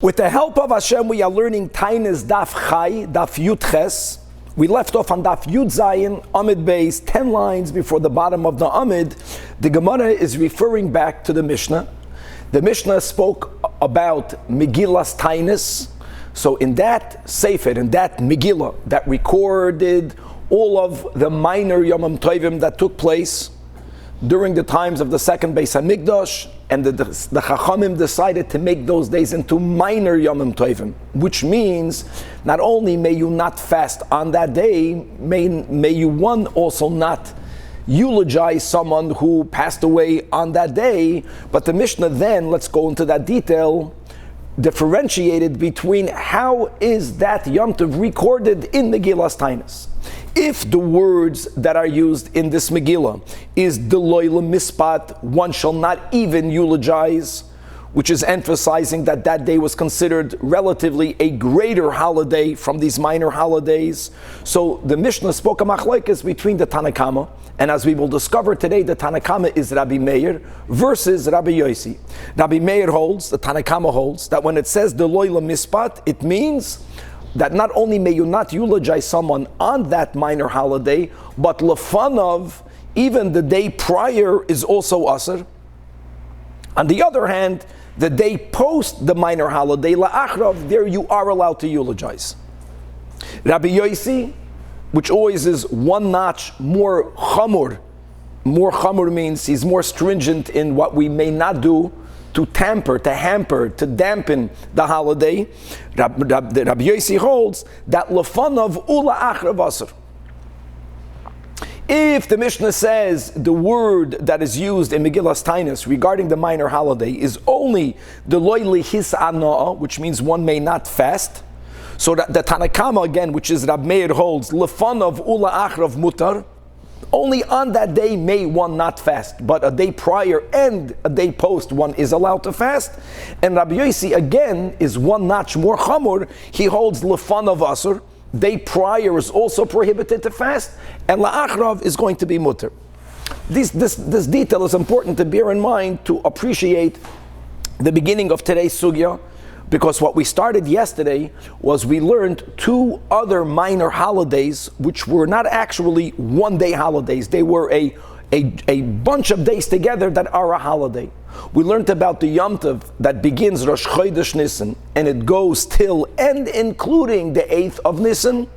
With the help of Hashem, we are learning Taanis Daf Chai, Daf Yud Ches. We left off on Daf Yud Zayin, Amid Beis, 10 lines before the bottom of the Amid. The Gemara is referring back to the Mishnah. The Mishnah spoke about Megillas Taanis. So in that Sefer, in that Megillah, that recorded all of the minor Yomim Tovim that took place during the times of the second Beis HaMikdash, and the Chachamim decided to make those days into minor Yomim Tovim, which means not only may you not fast on that day, may you one also not eulogize someone who passed away on that day, but the Mishnah then, let's go into that detail, differentiated between how is that Yom Tov recorded in Megillas Taanis. If the words that are used in this Megillah is Deloyle Mispat, one shall not even eulogize, which is emphasizing that that day was considered relatively a greater holiday from these minor holidays. So the Mishnah spoke a machlokes between the Tanach, and as we will discover today, the Tanach is Rabbi Meir versus Rabbi Yossi. Rabbi Meir holds, the Tanach holds, that when it says Deloyle Mispat, it means that not only may you not eulogize someone on that minor holiday, but lefanav, even the day prior, is also asr. On the other hand, the day post the minor holiday, la'achrav, there you are allowed to eulogize. Rabbi Yossi, which always is one notch more chamur means he's more stringent in what we may not do to hamper, to dampen the holiday. Rabbi Yossi holds that lefanav ula achrav asr. If the Mishnah says the word that is used in Megillas Taanis regarding the minor holiday is only the loyli his'anah, which means one may not fast, so that the Tanach again, which is Rab Meir holds lefanav ula achrav mutar, only on that day may one not fast, but a day prior and a day post one is allowed to fast. And Rabbi Yossi again is one notch more chamur. He holds lefanav asr. Day prior is also prohibited to fast, and la'achrav is going to be mutter. This detail is important to bear in mind to appreciate the beginning of today's sugya, because what we started yesterday was we learned two other minor holidays which were not actually one-day holidays. They were a bunch of days together that are a holiday. We learned about the Yom Tov that begins Rosh Chodesh Nisan and it goes till and including the 8th of Nisan.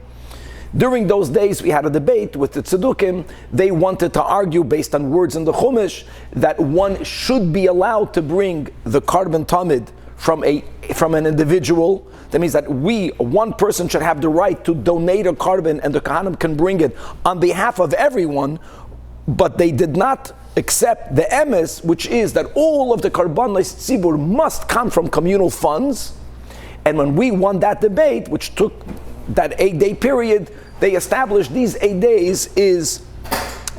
During those days we had a debate with the Tzedukim. They wanted to argue based on words in the Chumash that one should be allowed to bring the Korban Tamid from an individual. That means that one person should have the right to donate a Korban and the Kohanim can bring it on behalf of everyone, but they did not accept the emes, which is that all of the Karbanos Tzibur must come from communal funds. And when we won that debate, which took that 8-day period, they established these 8 days is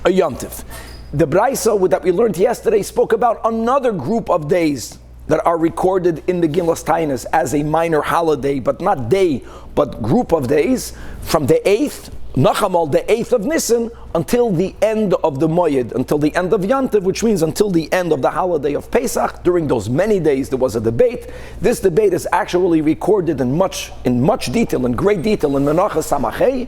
a Yom Tov. The Braisa that we learned yesterday spoke about another group of days that are recorded in the Megillas Taanis as a minor holiday, but not day, but group of days, from the 8th, Nachamal, the 8th of Nisan, until the end of the Moyed, until the end of Yom Tov, which means until the end of the holiday of Pesach. During those many days, there was a debate. This debate is actually recorded in much detail, in great detail, in Menachas Samachei,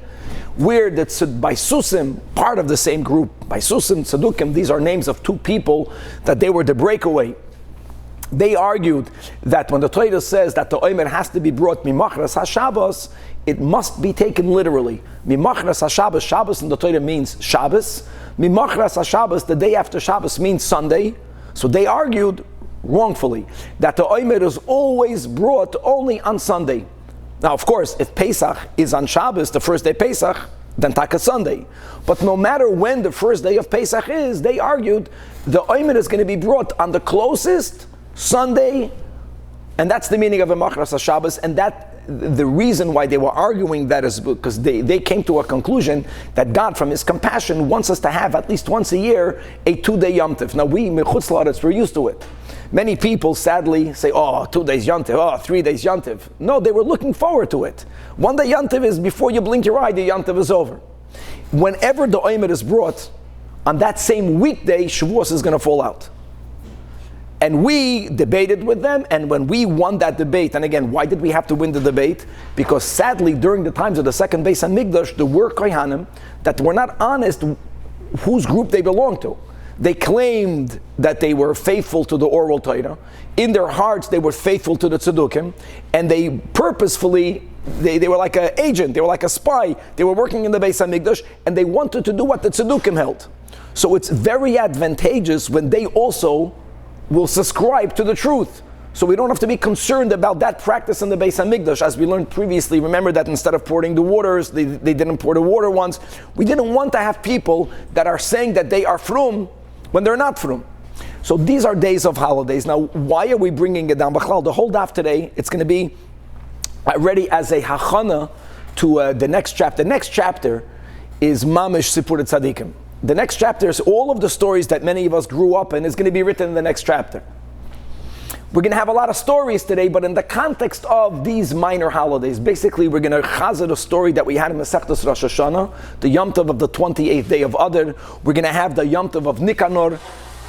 where by Susim, part of the same group, by Susim, Tzedukim, these are names of two people, that they were the breakaway. They argued that when the Torah says that the Omer has to be brought Mimachras HaShabbos, it must be taken literally. Mimachras HaShabbos, Shabbos in the Torah means Shabbos. Mimachras HaShabbos, the day after Shabbos, means Sunday. So they argued, wrongfully, that the Omer is always brought only on Sunday. Now, of course, if Pesach is on Shabbos, the first day Pesach, then Taka Sunday. But no matter when the first day of Pesach is, they argued the Omer is going to be brought on the closest Sunday, and that's the meaning of a Machras HaShabbos, and that the reason why they were arguing that is because they came to a conclusion that God, from His compassion, wants us to have at least once a year a 2-day Yom Tov. Now we, Mechutz La'aretz, we're used to it. Many people sadly say, 2 days Yom Tov, 3 days Yom Tov. No, they were looking forward to it. 1 day Yom Tov is before you blink your eye, the Yom Tov is over. Whenever the Omer is brought, on that same weekday, Shavuos is going to fall out. And we debated with them, and when we won that debate, and again, why did we have to win the debate? Because sadly, during the times of the second Beis HaMikdash, there were Kohanim that were not honest whose group they belonged to. They claimed that they were faithful to the oral Torah. In their hearts, they were faithful to the Tzedukim, and they purposefully, they were like an agent, they were like a spy. They were working in the Beis HaMikdash, and they wanted to do what the Tzedukim held. So it's very advantageous when they also will subscribe to the truth. So we don't have to be concerned about that practice in the Beis HaMikdash. As we learned previously, remember that instead of pouring the waters, they didn't pour the water once. We didn't want to have people that are saying that they are frum when they're not frum. So these are days of holidays. Now, why are we bringing it down? The whole daf today, it's going to be ready as a hachana to the next chapter. The next chapter is Mamish Sipur Tzadikim. The next chapter is all of the stories that many of us grew up in is going to be written in the next chapter. We're going to have a lot of stories today, but in the context of these minor holidays, basically we're going to chazer the story that we had in Masechtas Rosh Hashanah, the Yom Tov of the 28th day of Adar. We're going to have the Yom Tov of Nikanor,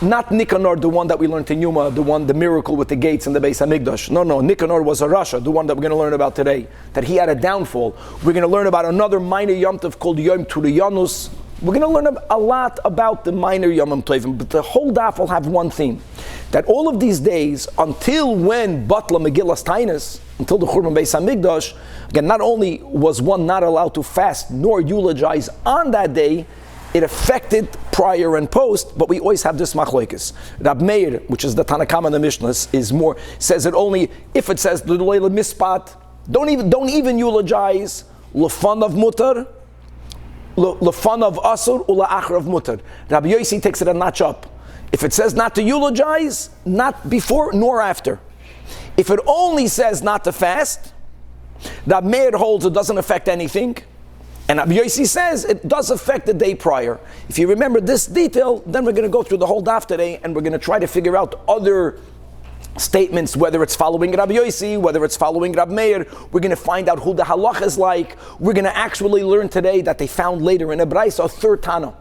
not Nikanor, the one that we learned in Yuma, the miracle with the gates in the Beis HaMikdash. No, Nikanor was a Rasha, the one that we're going to learn about today, that he had a downfall. We're going to learn about another minor Yom Tov called Yom Turiyanus. We're going to learn a lot about the minor Yom Tovim, but the whole daf will have one theme. That all of these days, until when Batla Megillas Taanis, until the Churban Beis HaMikdash, again, not only was one not allowed to fast nor eulogize on that day, it affected prior and post, but we always have this machlokes. Rab Meir, which is the Tanach in the Mishnah, is more, says it only if it says L'Leila Mispat, don't even eulogize, L'fan of Mutar, L'fan of Asur, Ula'achar of Mutar. Rabbi Yossi takes it a notch up. If it says not to eulogize, not before nor after. If it only says not to fast, Rabbi Meir holds it doesn't affect anything. And Rabbi Yossi says it does affect the day prior. If you remember this detail, then we're going to go through the whole daf today, and we're going to try to figure out other statements, whether it's following Rabbi Yossi, whether it's following Rabbi Meir. We're going to find out who the halach is like. We're going to actually learn today that they found later in a Braisa a third Tana,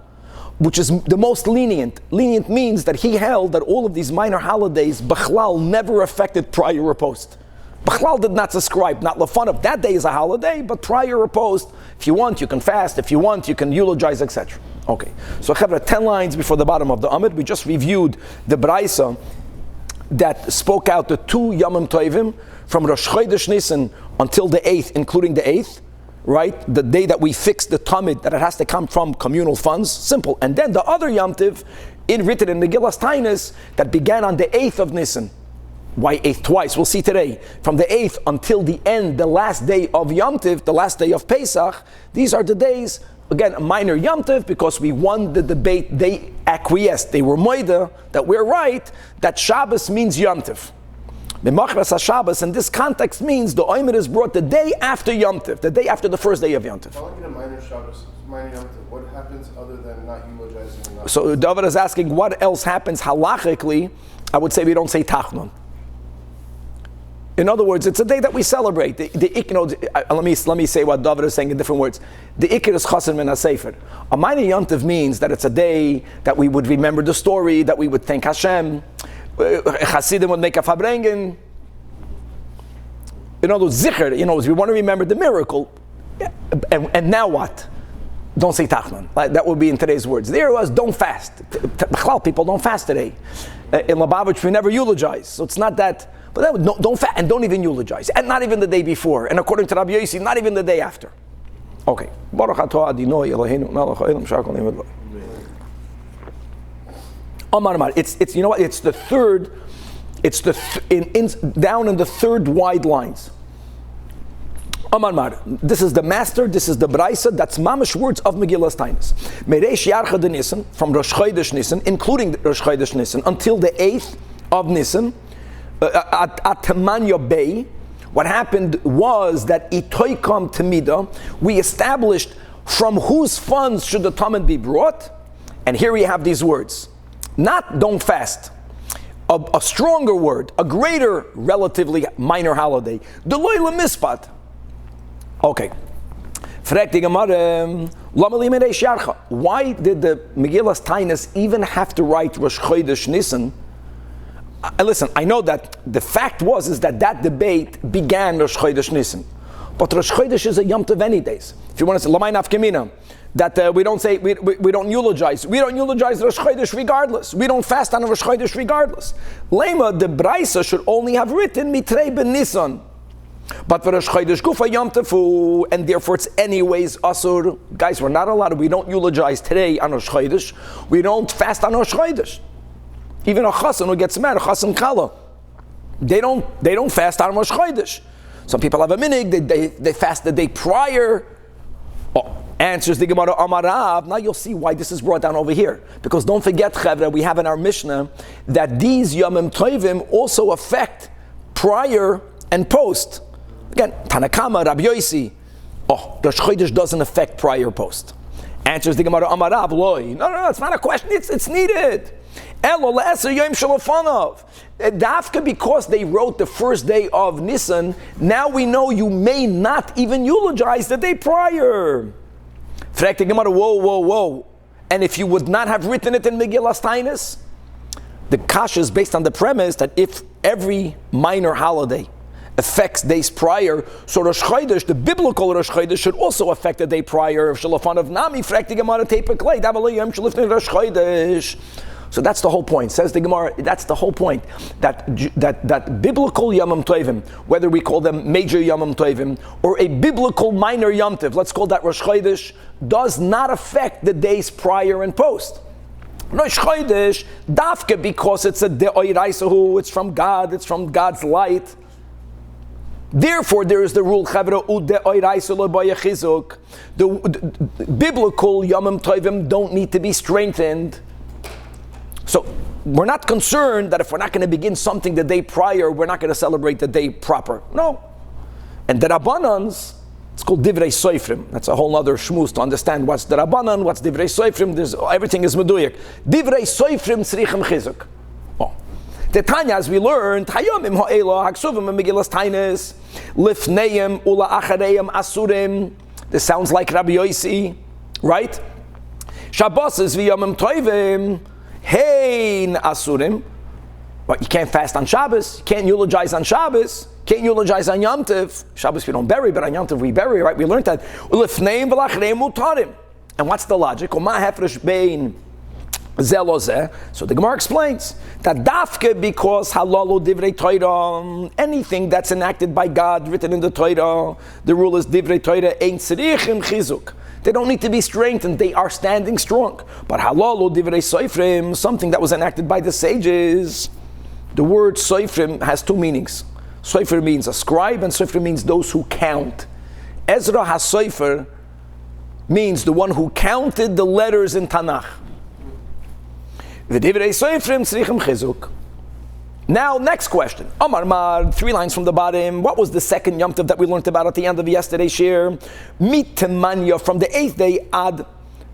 which is the most lenient. Lenient means that he held that all of these minor holidays, Bechlal, never affected prior or post. Bechlal did not subscribe, not lefan of that day is a holiday, but prior or post, if you want, you can fast. If you want, you can eulogize, etc. Okay, so Chavra, 10 lines before the bottom of the Amid, we just reviewed the Braisa that spoke out the two Yomim Tovim from Rosh Chodesh Nisan until the 8th, including the 8th, right? The day that we fixed the Tamid, that it has to come from communal funds, simple. And then the other Yom Tiv, written in Megillas Taanis, that began on the 8th of Nisan. Why 8th twice? We'll see today. From the 8th until the end, the last day of Yom Tiv, the last day of Pesach, these are the days, again, a minor Yom Tiv, because we won the debate. They acquiesced. They were moida that we're right, that Shabbos means Yom Tiv. B'machras HaShabbos in this context means the Omer is brought the day after Yom Tiv, the day after the first day of Yom Tiv. If I want to get a minor Shabbos, minor Yom Tiv, what happens other than not eulogizing and not? So David is asking what else happens halachically. I would say we don't say Tachnun. In other words, it's a day that we celebrate. Let me say what David is saying in different words. The Iker is Chassan min HaSefer. A minor Yom Tiv means that it's a day that we would remember the story, that we would thank Hashem. Hasidim would make a fabrengen. In other words, Zikr, we want to remember the miracle. And now what? Don't say Tachman. That would be in today's words. There was, don't fast. People don't fast today. In Lubavitch, we never eulogize. So it's not that. But don't fast, and don't even eulogize, and not even the day before, and according to Rabbi Yossi, not even the day after. Okay. Baruch atah Adonai Eloheinu melech haolam shakol ni'mad. Amar. It's you know what? It's the third. It's down in the third wide lines. Amar. This is the master. This is the Braisa. That's mamish words of Megillas Taanis. Mereish Yarcha de Nisan, from Rosh Chodesh Nisan, including Rosh Chodesh Nisan, until the 8th of Nisan. At Temanya Bay, what happened was that Itoikam Temida, we established from whose funds should the Talmud be brought, and here we have these words. Not don't fast, a stronger word, a greater, relatively minor holiday. Deloila Mispat. Okay. Why did the Megillas Taanis even have to write Rosh Chodesh Nisan listen, I know that the fact is that debate began Rosh Chodesh Nisan. But Rosh Chodesh is a Yom Tov any days. If you want to say, Lamay Nafkamina, that we don't say, we don't eulogize. We don't eulogize Rosh Chodesh regardless. We don't fast on Rosh Chodesh regardless. Lema, the Braisa should only have written Mitrei ben Nisan. But for Rosh Chodesh Gufa Yom Tefu, and therefore it's anyways Asur. Guys, we're not allowed, we don't eulogize today on Rosh Chodesh. We don't fast on Rosh Chodesh. Even a Hassan who gets married, a Hassan Kala, they don't fast on Rosh Chodesh. Some people have a minig, they fast the day prior. Answers the Gemara Amarav. Now you'll see why this is brought down over here. Because don't forget, Chavra, we have in our Mishnah that these Yomim Tovim also affect prior and post. Again, Tanakama, Rabbi Yosi. Rosh Chodesh doesn't affect prior post. Answers the Gemara Amarav. Loi. No, it's not a question, it's needed. Elo le'eser yom shalofanov. Dafka, because they wrote the first day of Nisan, now we know you may not even eulogize the day prior. Fragt the Gemara, whoa. And if you would not have written it in Megillas Taanis, the kasha is based on the premise that if every minor holiday affects days prior, so Rosh Chodesh, the biblical Rosh Chodesh, should also affect the day prior of Shalafan of Nami. Fragt the Gemara, Tepek Rosh Chodesh. So that's the whole point. Says the Gemara, that's the whole point. That biblical Yomim Tovim, whether we call them major Yomim Tovim or a biblical minor Yom Tov, let's call that Rosh Chodesh, does not affect the days prior and post. Rosh Chodesh, dafke, because it's a de'oiraisahu, it's from God, it's from God's light. Therefore, there is the rule, Chavra, u'de'oiraisahu b'yachizuk. The biblical Yomim Tovim don't need to be strengthened. So we're not concerned that if we're not going to begin something the day prior, we're not going to celebrate the day proper. No. And the Rabbanans, it's called Divrei Soifrim. That's a whole other shmuz to understand what's the Rabbanan, what's Divrei Soifrim. Everything is meduyak. Divrei Soifrim tzrichim chizuk. The Tanya, as we learned, Hayomim ha'ela haksuvim Megillas Taanis lifneim ula achareim asurim. This sounds like Rabbi Yosi, right? Shabbos is v'yomim toivim. Hein asurim. But you can't fast on Shabbos. You can't eulogize on Shabbos. Can't eulogize on Yom Tov. Shabbos we don't bury, but on Yom Tov we bury, right? We learned that. And what's the logic? So the Gemara explains that dafke, because halalu divrei Torah, anything that's enacted by God, written in the Torah, the rule is divrei Torah ein tzrichim chizuk. They don't need to be strengthened, they are standing strong. But halalu divrei soifrim, something that was enacted by the sages, the word soifrim has two meanings. Soifer means a scribe, and soifer means those who count. Ezra HaSoifer means the one who counted the letters in Tanach. V'divrei soifrim tzrichim chizuk. Now, next question. Amar Mar, 3 lines from the bottom. What was the second Yom Tov that we learned about at the end of yesterday's shiur? Mitemanya, from the 8th day ad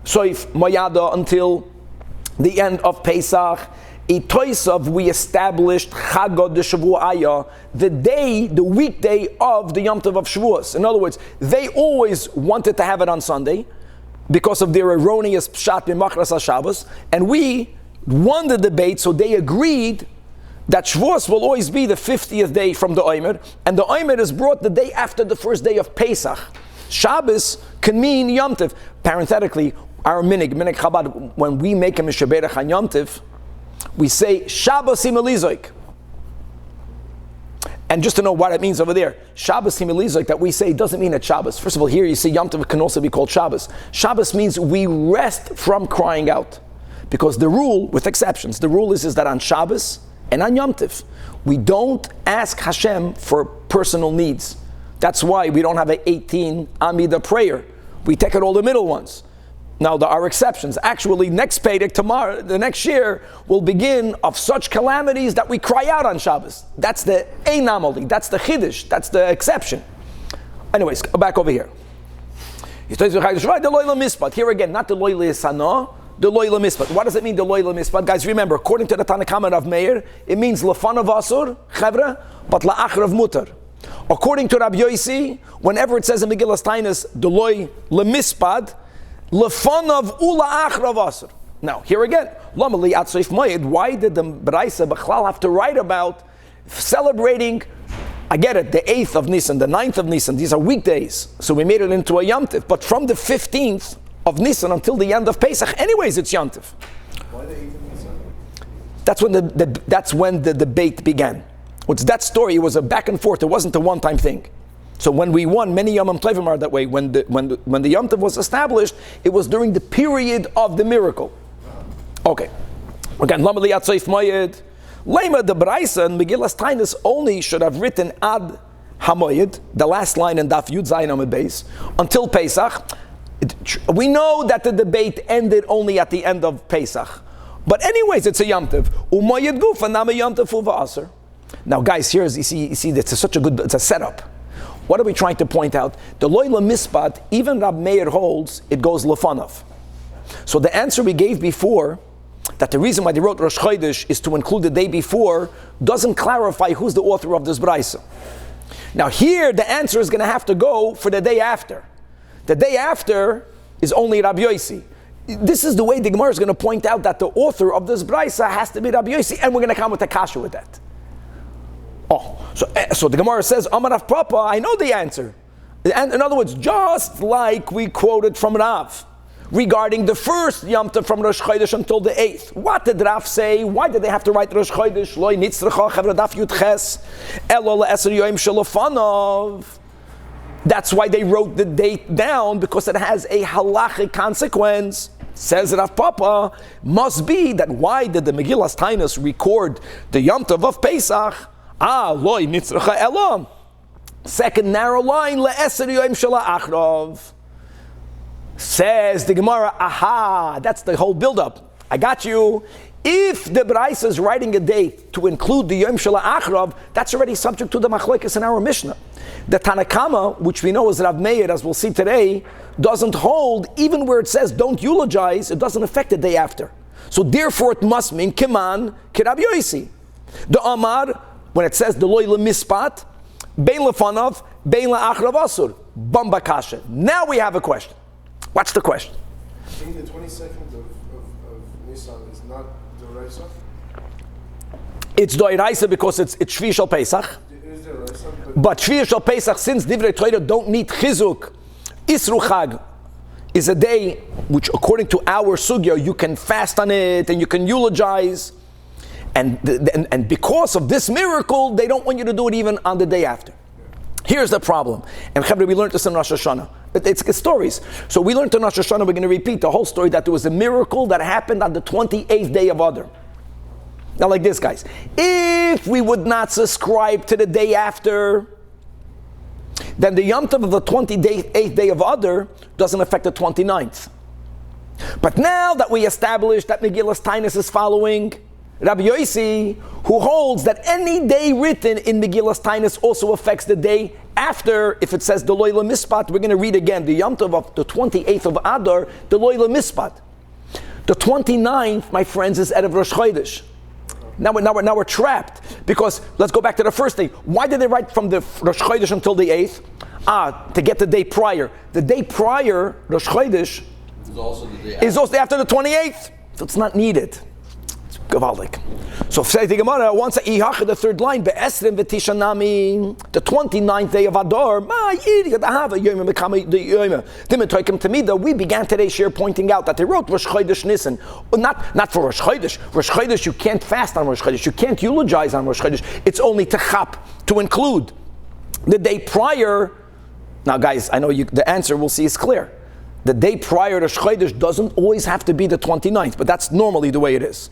Soif Moyada until the end of Pesach. Itoisav, we established Chagod de Shavu'aya, the weekday of the Yom Tov of Shavuos. In other words, they always wanted to have it on Sunday because of their erroneous pshat b'machras HaShabbos, and we won the debate, so they agreed that Shavuos will always be the 50th day from the Omer, and the Omer is brought the day after the first day of Pesach. Shabbos can mean Yom Tov. Parenthetically, our minig Chabad, when we make a Mishaberach on Yom Tov, we say Shabbos im Elizoik. And just to know what it means over there, Shabbos im Elizoik that we say doesn't mean it's Shabbos. First of all, here you see Yom Tov can also be called Shabbos. Shabbos means we rest from crying out. Because the rule, with exceptions, the rule is that on Shabbos and on Yom Tov, we don't ask Hashem for personal needs. That's why we don't have an 18 Amidah prayer. We take out all the middle ones. Now there are exceptions. Actually, next Pedic tomorrow, the next year, will begin of such calamities that we cry out on Shabbos. That's the anomaly. That's the chiddush. That's the exception. Anyways, back over here. Here again, not the loyla isana, the loyla mispat. What does it mean, the loyla mispat? Guys, remember, according to the Tanakh of Meir, it means lefanav asur, chevra, but la'achrav mutar. According to Rabbi Yosi, whenever it says in Megillas Taanis, the loy lemispad, lefanav ula achrav asur. Now, here again, Lomali Atzoif Moed, why did the Beraisa B'chlal have to write about celebrating, I get it, the 8th of Nisan, the 9th of Nisan, these are weekdays, so we made it into a Yom Tov, but from the 15th of Nisan until the end of Pesach, anyways, it's Yom Tov. Why the 8th of Nisan? That's when the debate began. What's that story? It was a back and forth, it wasn't a one-time thing. So when we won, many Yom Tovim are that way. When the Yom Tov was established, it was during the period of the miracle. Okay. Again, Lama Liatzoif Moyed. Lema the Braisa and Megillas Taanis only should have written Ad Hamoyed, the last line in Daf Yud Zayin Amud Beis, until Pesach. We know that the debate ended only at the end of Pesach. But anyways, it's a Yom Tov. Umoyed Gufa Nama Yom Tov Uva Aser. Now guys, you see, it's such a good, it's a setup. What are we trying to point out? The Loila Mispat, even Rab Meir holds, it goes Lefanov. So the answer we gave before, that the reason why they wrote Rosh Chodesh is to include the day before, doesn't clarify who's the author of this Braisa. Now here, the answer is going to have to go for the day after. The day after is only Rabbi Yossi. This is the way the Gemara is going to point out that the author of this Braisa has to be Rabbi Yossi, and we're going to come with a kasha with that. Oh, so the Gemara says, Amarav Papa, I know the answer. And in other words, just like we quoted from Rav, regarding the first Yom Tov from Rosh Chodesh until the 8th. What did Rav say? Why did they have to write Rosh Chodesh? Loi nitzrecha chevra daf yud ches, elo le'eser yoim shelafanov. That's why they wrote the date down, because it has a halachic consequence. Says Rav Papa, must be that why did the Megillas Taanis record the Yom Tov of Pesach? Loi nitzrecha elo. Second narrow line, le'eser yoim shela achrov. Says the Gemara, aha, that's the whole build-up. I got you. If the Braisa is writing a date to include the Yom Shela Achrav, that's already subject to the Machlokes in our Mishnah. The Tanakama, which we know is Rav Meir, as we'll see today, doesn't hold, even where it says don't eulogize, it doesn't affect the day after. So therefore it must mean Kiman Kirab Yoisi. The Amar, when it says the Loila Mispat, Bein Lefanov, Bein Le'achrav Asur, Bamba Kasha. Now we have a question. What's the question? Saying the 22nd of Nisan is not Doraisa? It's Doraisa because it's Shvi Shal Pesach. It is Doraisa, but Shvi Shal Pesach, since Divrei Torah don't need Chizuk, Isru Chag is a day which, according to our sugya, you can fast on it and you can eulogize. And because of this miracle, they don't want you to do it even on the day after. Here's the problem. And Chavre, we learned this in Rosh Hashanah. It's stories. So we learned in Rosh Hashanah, we're going to repeat the whole story, that there was a miracle that happened on the 28th day of Adar. Now like this, guys. If we would not subscribe to the day after, then the Yom Tov of the 28th day of Adar doesn't affect the 29th. But now that we established that Megillas Taanis is following Rabbi Yossi, who holds that any day written in Megillas Taanis also affects the day after. If it says the Loila Mispat, we're going to read again the Yom Tov of the 28th of Adar, the Loila Mispat. The 29th, my friends, is Erev Rosh Chodesh. Now we're trapped, because let's go back to the first thing. Why did they write from the Rosh Chodesh until the 8th? To get the day prior. The day prior, Rosh Chodesh, is also after the 28th. So it's not needed. Gavaldik. So say the Gemara, once the third line, be'esrim v'tishanami, the 29th day of Adar, we began today's share pointing out that they wrote Rosh Chodesh Nisan, not for Rosh Chodesh. Rosh Chodesh, you can't fast on Rosh Chodesh, you can't eulogize on Rosh Chodesh. It's only techap, to include the day prior. Now guys, I know the answer we'll see is clear. The day prior to Rosh Chodesh doesn't always have to be the 29th, but that's normally the way it is.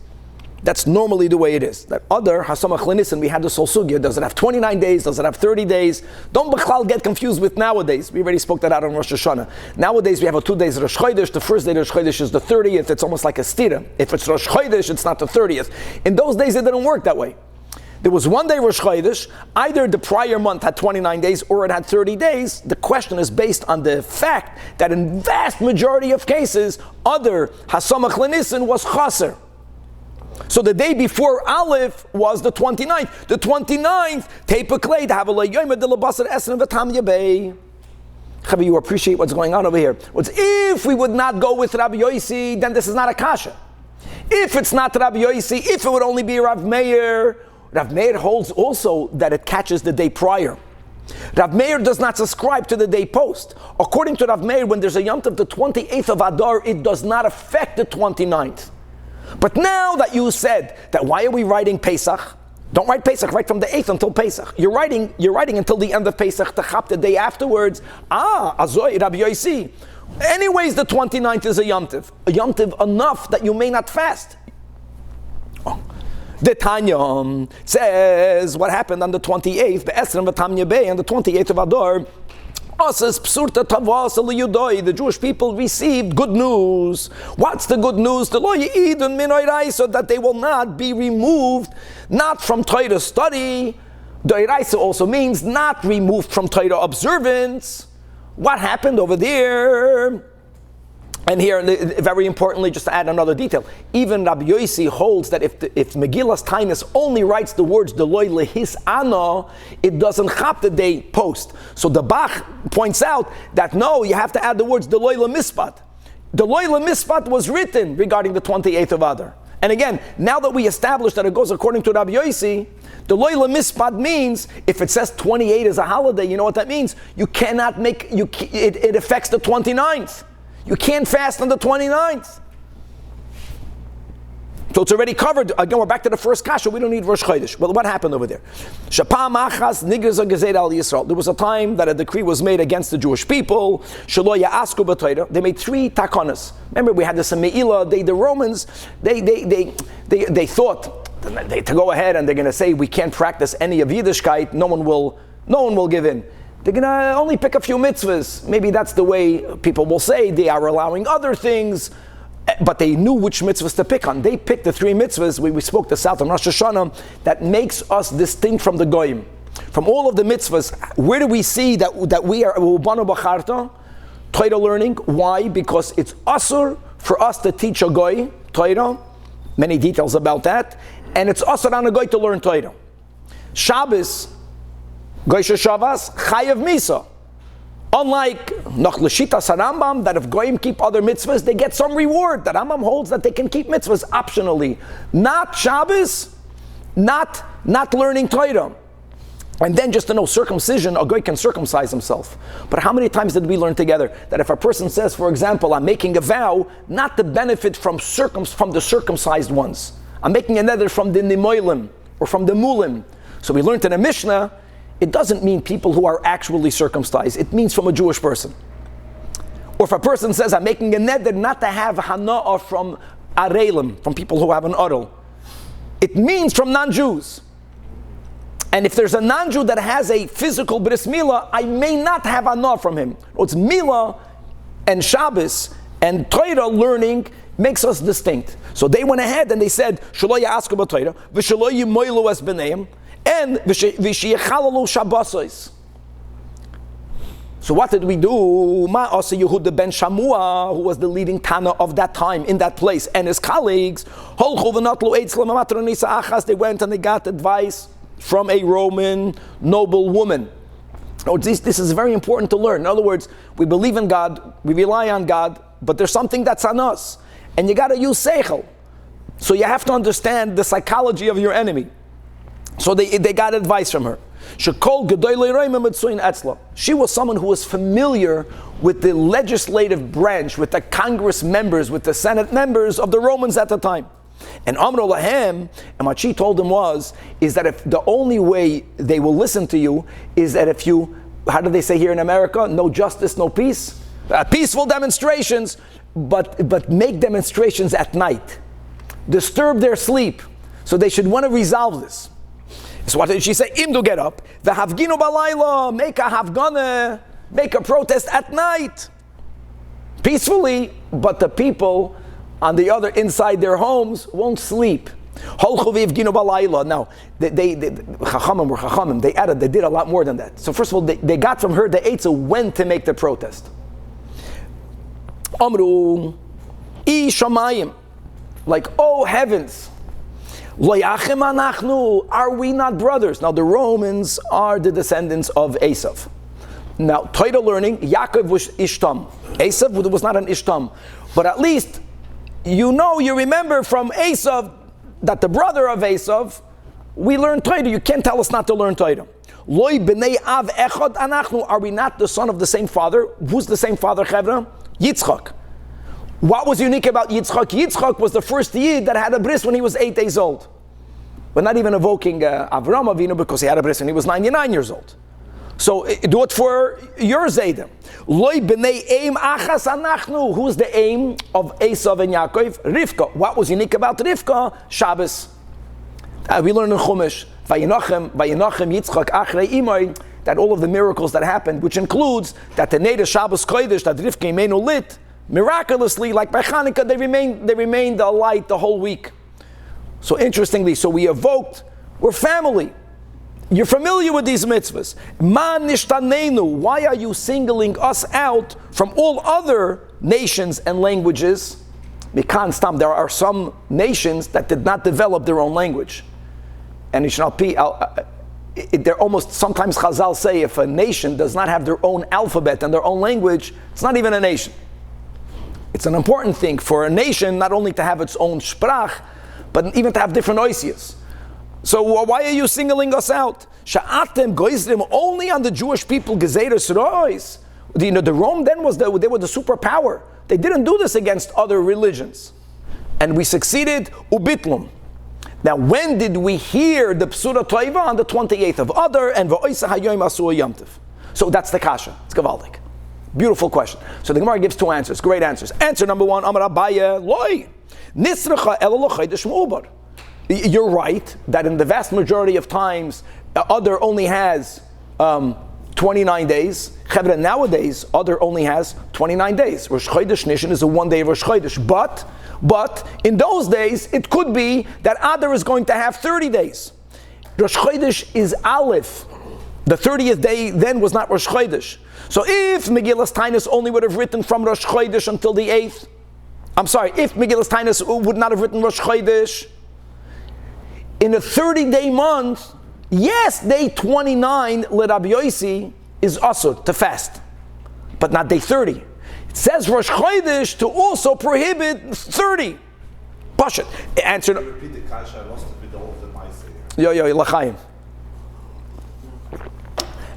That's normally the way it is. That other Hasamach Lenisan, we had the Sol Sugya. Does it have 29 days? Does it have 30 days? Don't B'chlal get confused with nowadays. We already spoke that out on Rosh Hashanah. Nowadays we have a 2 days Rosh Chodesh. The first day of Rosh Chodesh is the 30th. It's almost like a stira. If it's Rosh Chodesh, it's not the 30th. In those days it didn't work that way. There was one day Rosh Chodesh. Either the prior month had 29 days or it had 30 days. The question is based on the fact that in vast majority of cases, other Hasamach Lenisan was chaser. So the day before Aleph was the 29th. The 29th, Teipa Klei, to have a Yom de Labasar Esen V'Tam Yabei. Chavi, you appreciate what's going on over here. If we would not go with Rabbi Yossi, then this is not a kasha. If it's not Rabbi Yosi, if it would only be Rav Meir holds also that it catches the day prior. Rav Meir does not subscribe to the day post. According to Rav Meir, when there's a Yom Tov, the 28th of Adar, it does not affect the 29th. But now that you said that, why are we writing Pesach? Don't write Pesach, write from the 8th until Pesach. You're writing until the end of Pesach, to chap the day afterwards. Azoy, Rabbi Yosi. Anyways, the 29th is a Yom Tov. A Yom Tov enough that you may not fast. The Tanya says what happened on the 28th, on the 28th of Adar. The Jewish people received good news. What's the good news? So that they will not be removed, not from Torah study. Doiraisa also means not removed from Torah observance. What happened over there? And here, very importantly, just to add another detail, even Rabbi Yosi holds that if Megillas Taanis only writes the words "Deloi lehis ana," it doesn't chap the day post. So the Bach points out that no, you have to add the words "Deloi lemispat." Deloi lemispat was written regarding the 28th of Adar. And again, now that we established that it goes according to Rabbi Yosi, Deloi lemispat means if it says 28 is a holiday, you know what that means? You cannot it affects the 29th. You can't fast on the 29th. So it's already covered. Again, we're back to the first kasha. We don't need Rosh Chodesh. Well, what happened over there? There was a time that a decree was made against the Jewish people. They made 3 takonas. Remember, we had this in Me'ilah. The Romans, they thought to go ahead and they're going to say we can't practice any of Yiddishkeit. No one will give in. They're going to only pick a few mitzvahs. Maybe that's the way people will say. They are allowing other things, but they knew which mitzvahs to pick on. They picked the 3 mitzvahs, we spoke this out on Rosh Hashanah, that makes us distinct from the Goyim. From all of the mitzvahs, where do we see that we are Ubanu B'charta? Torah learning. Why? Because it's asur for us to teach a Goy Torah. Many details about that. And it's asur on a Goy to learn Torah. Shabbos, Goysha Shavas, Chayav Misa. Unlike Nach L'Shitas HaRambam, that if Goyim keep other mitzvahs, they get some reward. The Rambam holds that they can keep mitzvahs optionally. Not Shabbos, not learning Torah. And then just to know, circumcision, a Goy can circumcise himself. But how many times did we learn together that if a person says, for example, I'm making a vow, not to benefit from the circumcised ones. I'm making a nether from the Nimoilim or from the Mulim. So we learned in a Mishnah, it doesn't mean people who are actually circumcised. It means from a Jewish person. Or if a person says, I'm making a neder not to have hana'ah from arelim, from people who have an adel. It means from non-Jews. And if there's a non-Jew that has a physical bris milah, I may not have hana'ah from him. It's milah and Shabbos and Torah learning makes us distinct. So they went ahead and they said, Shelo ya'asku b'Torah, v'shelo yimoilu es b'neim, and v'sheyechalalu shabbosos. So what did we do? Ma'asa Yehuda ben Shamua, who was the leading Tana of that time in that place, and his colleagues, they went and they got advice from a Roman noble woman. This is very important to learn. In other words, we believe in God, we rely on God, but there's something that's on us. And you got to use seichel. So you have to understand the psychology of your enemy. So they got advice from her. She was someone who was familiar with the legislative branch, with the Congress members, with the Senate members of the Romans at the time. And Amro Lahem, and what she told them is that if the only way they will listen to you is that if you, how do they say here in America, no justice, no peace? Peaceful demonstrations, but make demonstrations at night. Disturb their sleep. So they should want to resolve this. So what did she say? Imdu, get up. The Havginu balayla, make a Havgana, make a protest at night. Peacefully, but the people on the other inside their homes won't sleep. Now, they Chachamim were Chachamim. They did a lot more than that. So first of all, they got from her the eitzah when to make the protest. Amru, I shamayim, like, oh heavens, are we not brothers? Now the Romans are the descendants of Esav. Now Torah learning, Yaakov was Ishtam. Esav was not an Ishtam, but at least you remember from Esav that the brother of Esav, we learned Torah. You can't tell us not to learn Torah. Loi b'nei av echad anachnu. Are we not the son of the same father? Who's the same father, Chevra? Yitzchak. What was unique about Yitzchak? Yitzchak was the first Yid that had a bris when he was 8 days old. We're not even evoking Avram Avinu because he had a bris when he was 99 years old. So do it for your Zaydim. Loi b'nei aim achas anachnu. Who's the aim of Esav and Yaakov? Rivka. What was unique about Rivka? Shabbos. We learn in Chumash, Vayinachem Yitzchak achrei imay, that all of the miracles that happened, which includes that the Neder Shabbos Kodesh, that Rivka imenu lit, miraculously, like by Chanukah, they remained alight the whole week. So interestingly, we evoked, we're family. You're familiar with these mitzvahs. Ma nishtanenu. Why are you singling us out from all other nations and languages? Mikan stam. There are some nations that did not develop their own language. And they're almost, sometimes Chazal say, if a nation does not have their own alphabet and their own language, it's not even a nation. It's an important thing for a nation not only to have its own sprach, but even to have different oisias. So why are you singling us out? Sha'atem goizrim only on the Jewish people gezeiros rois. The Rome then they were the superpower. They didn't do this against other religions, and we succeeded. Ubitlum. Now, when did we hear the Psura Toiva? On the 28th of Adar, and va'oisa hayoim asur yomtiv. So that's the kasha. It's gavaldik. Beautiful question. So the Gemara gives two answers, great answers. Answer number one, Amar Abaye, loy, nisracha elolochai deshmubar. You're right that in the vast majority of times, Adar only has 29 days. Chevra, nowadays, Adar only has 29 days. Rosh Chodesh Nishan is a 1 day of Rosh Chodesh. But in those days, it could be that Adar is going to have 30 days. Rosh Chodesh is Aleph. The 30th day then was not Rosh Chodesh. So if Megillas Taanis only would have written from Rosh Chodesh until the 8th, if Megillas Taanis would not have written Rosh Chodesh, in a 30-day month, yes, day 29, L'Rabbi Yossi, is asur, to fast. But not day 30. It says Rosh Chodesh to also prohibit 30. Pashat. Answer. Repeat the kasha. I lost it with all of the ma'aseh. Yo, l'chaim.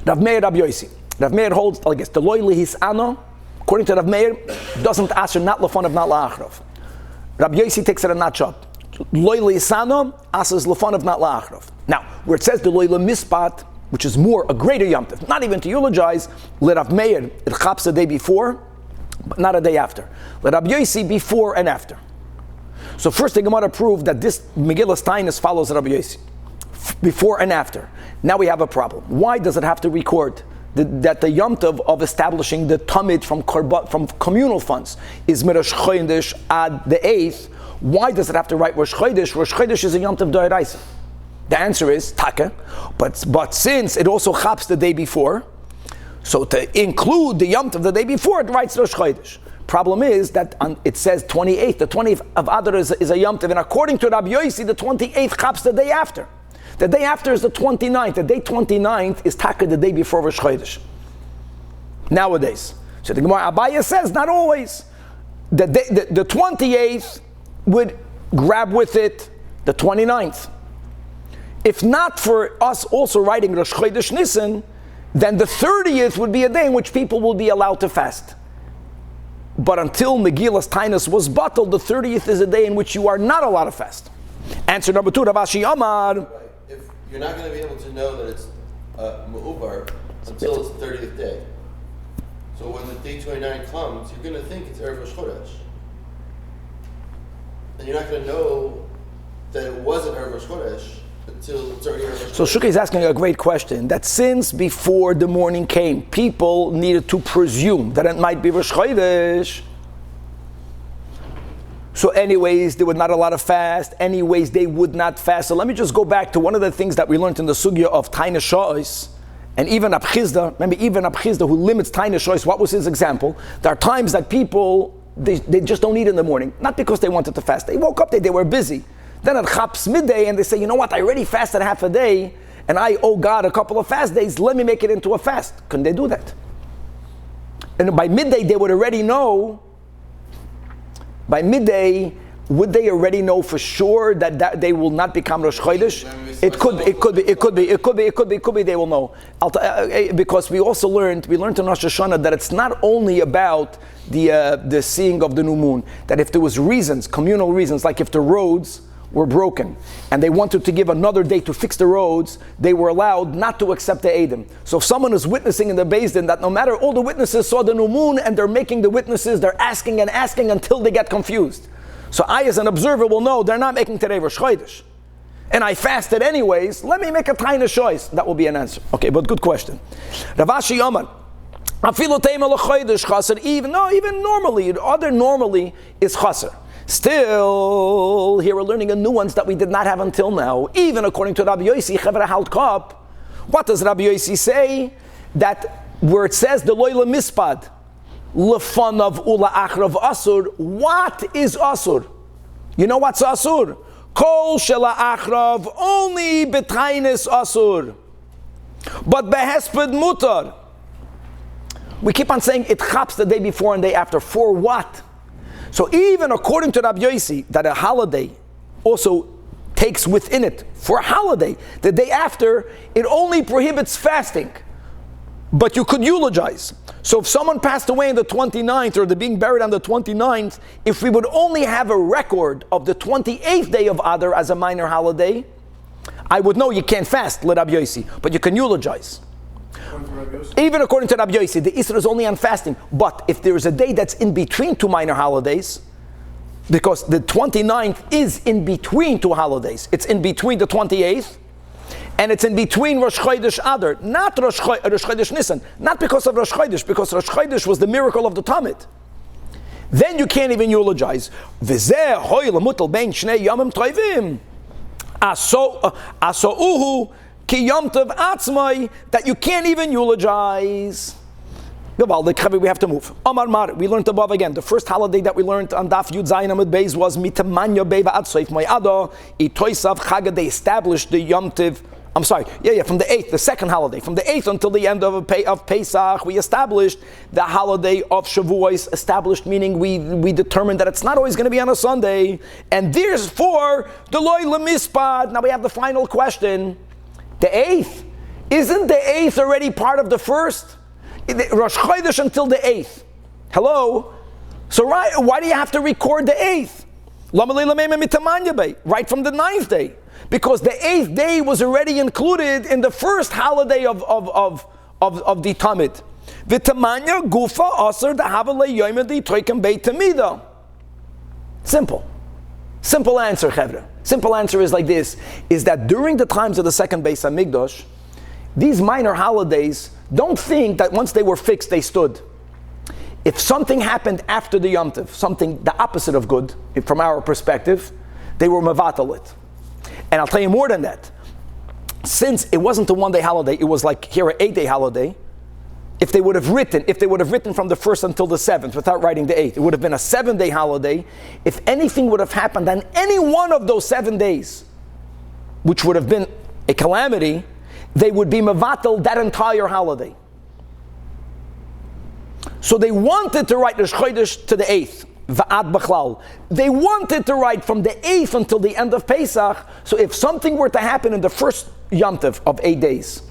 Rav Meir, Rabbi Yossi. Rav Meir holds, I guess, the loyli his ano, according to Rav Meir, doesn't answer not lefanav, not la'achrav. Rabbi Yossi takes it a notch up. Loyli his ano, asers lefanav, not la'achrav. Now, where it says the loyli mispat, which is more a greater yomtiv, not even to eulogize, let Rav Meir, it chaps the day before, but not a day after. Let Rabbi Yossi before and after. So first the Gemara proved that this Megillas Taanis follows Rabbi Yossi, before and after. Now we have a problem. Why does it have to record that the yomtiv of establishing the tamid from communal funds is Rosh Chodesh ad the 8th? Why does it have to write Rosh Chodesh? Rosh Chodesh is a yomtiv d'oraisa. The answer is taka, but since it also chaps the day before, so to include the yomtiv the day before, it writes Rosh Chodesh. Problem is that it says 28th. The 20th of Adar is a yomtiv, and according to Rabbi Yossi, the 28th chaps the day after. The day after is the 29th. The day 29th is taka the day before Rosh Chodesh. Nowadays. So the Gemara Abaye says, not always. The 28th would grab with it the 29th. If not for us also writing Rosh Chodesh Nisan, then the 30th would be a day in which people will be allowed to fast. But until Megillas Taanis was bottled, the 30th is a day in which you are not allowed to fast. Answer number two, Rav Ashi Amar. If you're not going to be able to know that it's Mu'ubar until it's the 30th day. So when the day 29 comes, you're going to think it's Erev Rosh Chodesh. And you're not going to know that it wasn't Erev Rosh Chodesh until it's already Erev Rosh Chodesh. So Shukri is asking a great question, that since before the morning came, people needed to presume that it might be Rosh Chodesh. So anyways, they were not allowed to fast. Anyways, they would not fast. So let me just go back to one of the things that we learned in the sugya of Taina Sha'is, and even Abchizda. Remember, even Abchizda, who limits Taina Sha'is, what was his example? There are times that people, they just don't eat in the morning. Not because they wanted to fast. They woke up, they were busy. Then at Chaps midday, and they say, you know what, I already fasted half a day, and I owe God a couple of fast days, let me make it into a fast. Couldn't they do that? And by midday, they would already know by midday, would they already know for sure that they will not become Rosh Chodesh? It could be they will know. Because we also learned in Rosh Hashanah that it's not only about the seeing of the new moon, that if there was reasons, communal reasons, like if the roads were broken and they wanted to give another day to fix the roads, they were allowed not to accept the Eidim. So if someone is witnessing in the Beis Din that no matter all the witnesses saw the new moon and they're making the witnesses, they're asking and asking until they get confused. So I as an observer will know they're not making today Rosh Chodesh. And I fasted anyways, let me make a tiny choice. That will be an answer. Okay, but good question. Rav Ashi Yomar. Even normally, other normally is chaser. Still, here we're learning a nuance that we did not have until now. Even according to Rabbi Yossi, Chevra Halt Kop, what does Rabbi Yossi say? That where it says the loyla mispad, lefanav ula achrav asur, what is asur? You know what's asur? Kol shela achrav, only betainis asur. But behesped mutar. We keep on saying it chaps the day before and day after. For what? So even according to Rabbi Yossi, that a holiday also takes within it, for a holiday, the day after, it only prohibits fasting. But you could eulogize. So if someone passed away on the 29th, or they're being buried on the 29th, if we would only have a record of the 28th day of Adar as a minor holiday, I would know you can't fast, let Rabbi Yossi, but you can eulogize. Even according to Rabbi Yossi, the Isra is only on fasting. But if there is a day that's in between two minor holidays, because the 29th is in between two holidays, it's in between the 28th, and it's in between Rosh Chodesh Adar, not Rosh Chodesh Nisan, not because of Rosh Chodesh, because Rosh Chodesh was the miracle of the Talmud. Then you can't even eulogize. V'zeh hoy l'mutal bein shnei yamim toivim. Asouhu ki yom tov atzmai, that you can't even eulogize. We have to move. Amar Mar, we learned above again. The first holiday that we learned on Daf Yud Zayin Amud Beis was Mitamanya Beva Ad Soif Mo'ado Itoisav Chaga. They established the Yom Tov. I'm sorry, from the 8th, the second holiday. From the 8th until the end of Pesach, we established the holiday of Shavuos. Established meaning we determined that it's not always going to be on a Sunday. And therefore, the Loi Lemispad. Now we have the final question. The 8th. Isn't the 8th already part of the first? Rosh Chodesh until the 8th. Hello? So why do you have to record the 8th? Right from the 9th day. Because the 8th day was already included in the first holiday of the Talmud. V'tamanya gufa aser da'havale yoyme toikem beit tamida. Simple. Simple answer, Chevra. Simple answer is like this, is that during the times of the second Beis HaMikdash, these minor holidays, don't think that once they were fixed, they stood. If something happened after the Yom Tov, something the opposite of good, from our perspective, they were mevatel it. And I'll tell you more than that. Since it wasn't a one-day holiday, it was like here an 8-day holiday. If they would have written from the 1st until the 7th without writing the 8th, it would have been a 7-day holiday. If anything would have happened on any one of those 7 days, which would have been a calamity, they would be mevatel that entire holiday. So they wanted to write Rosh Chodesh to the 8th, va'ad b'chlal. They wanted to write from the 8th until the end of Pesach. So if something were to happen in the first Yom Tov of 8 days,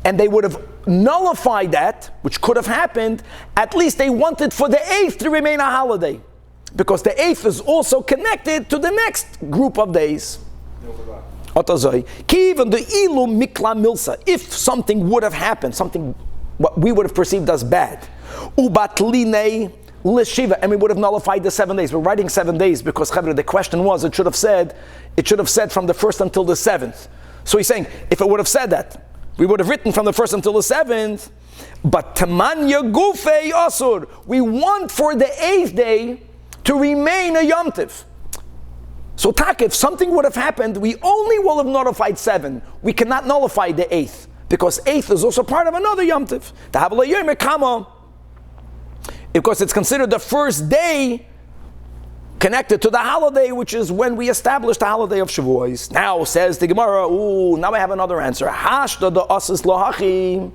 and they would have nullified that, which could have happened, at least they wanted for the 8th to remain a holiday. Because the 8th is also connected to the next group of days. If something would have happened, something what we would have perceived as bad, and we would have nullified the 7 days. We're writing 7 days because the question was, it should have said from the 1st until the 7th. So he's saying, if it would have said that, we would have written from the 1st until the 7th. But tamanya gufei asur, we want for the 8th day to remain a Yom Tov. So if something would have happened, we only will have notified 7. We cannot nullify the 8th, because 8th is also part of another Yom Tov. Because it's considered the first day connected to the holiday, which is when we established the holiday of Shavuos. Now says the Gemara, now I have another answer. Hashda da asas lahachi.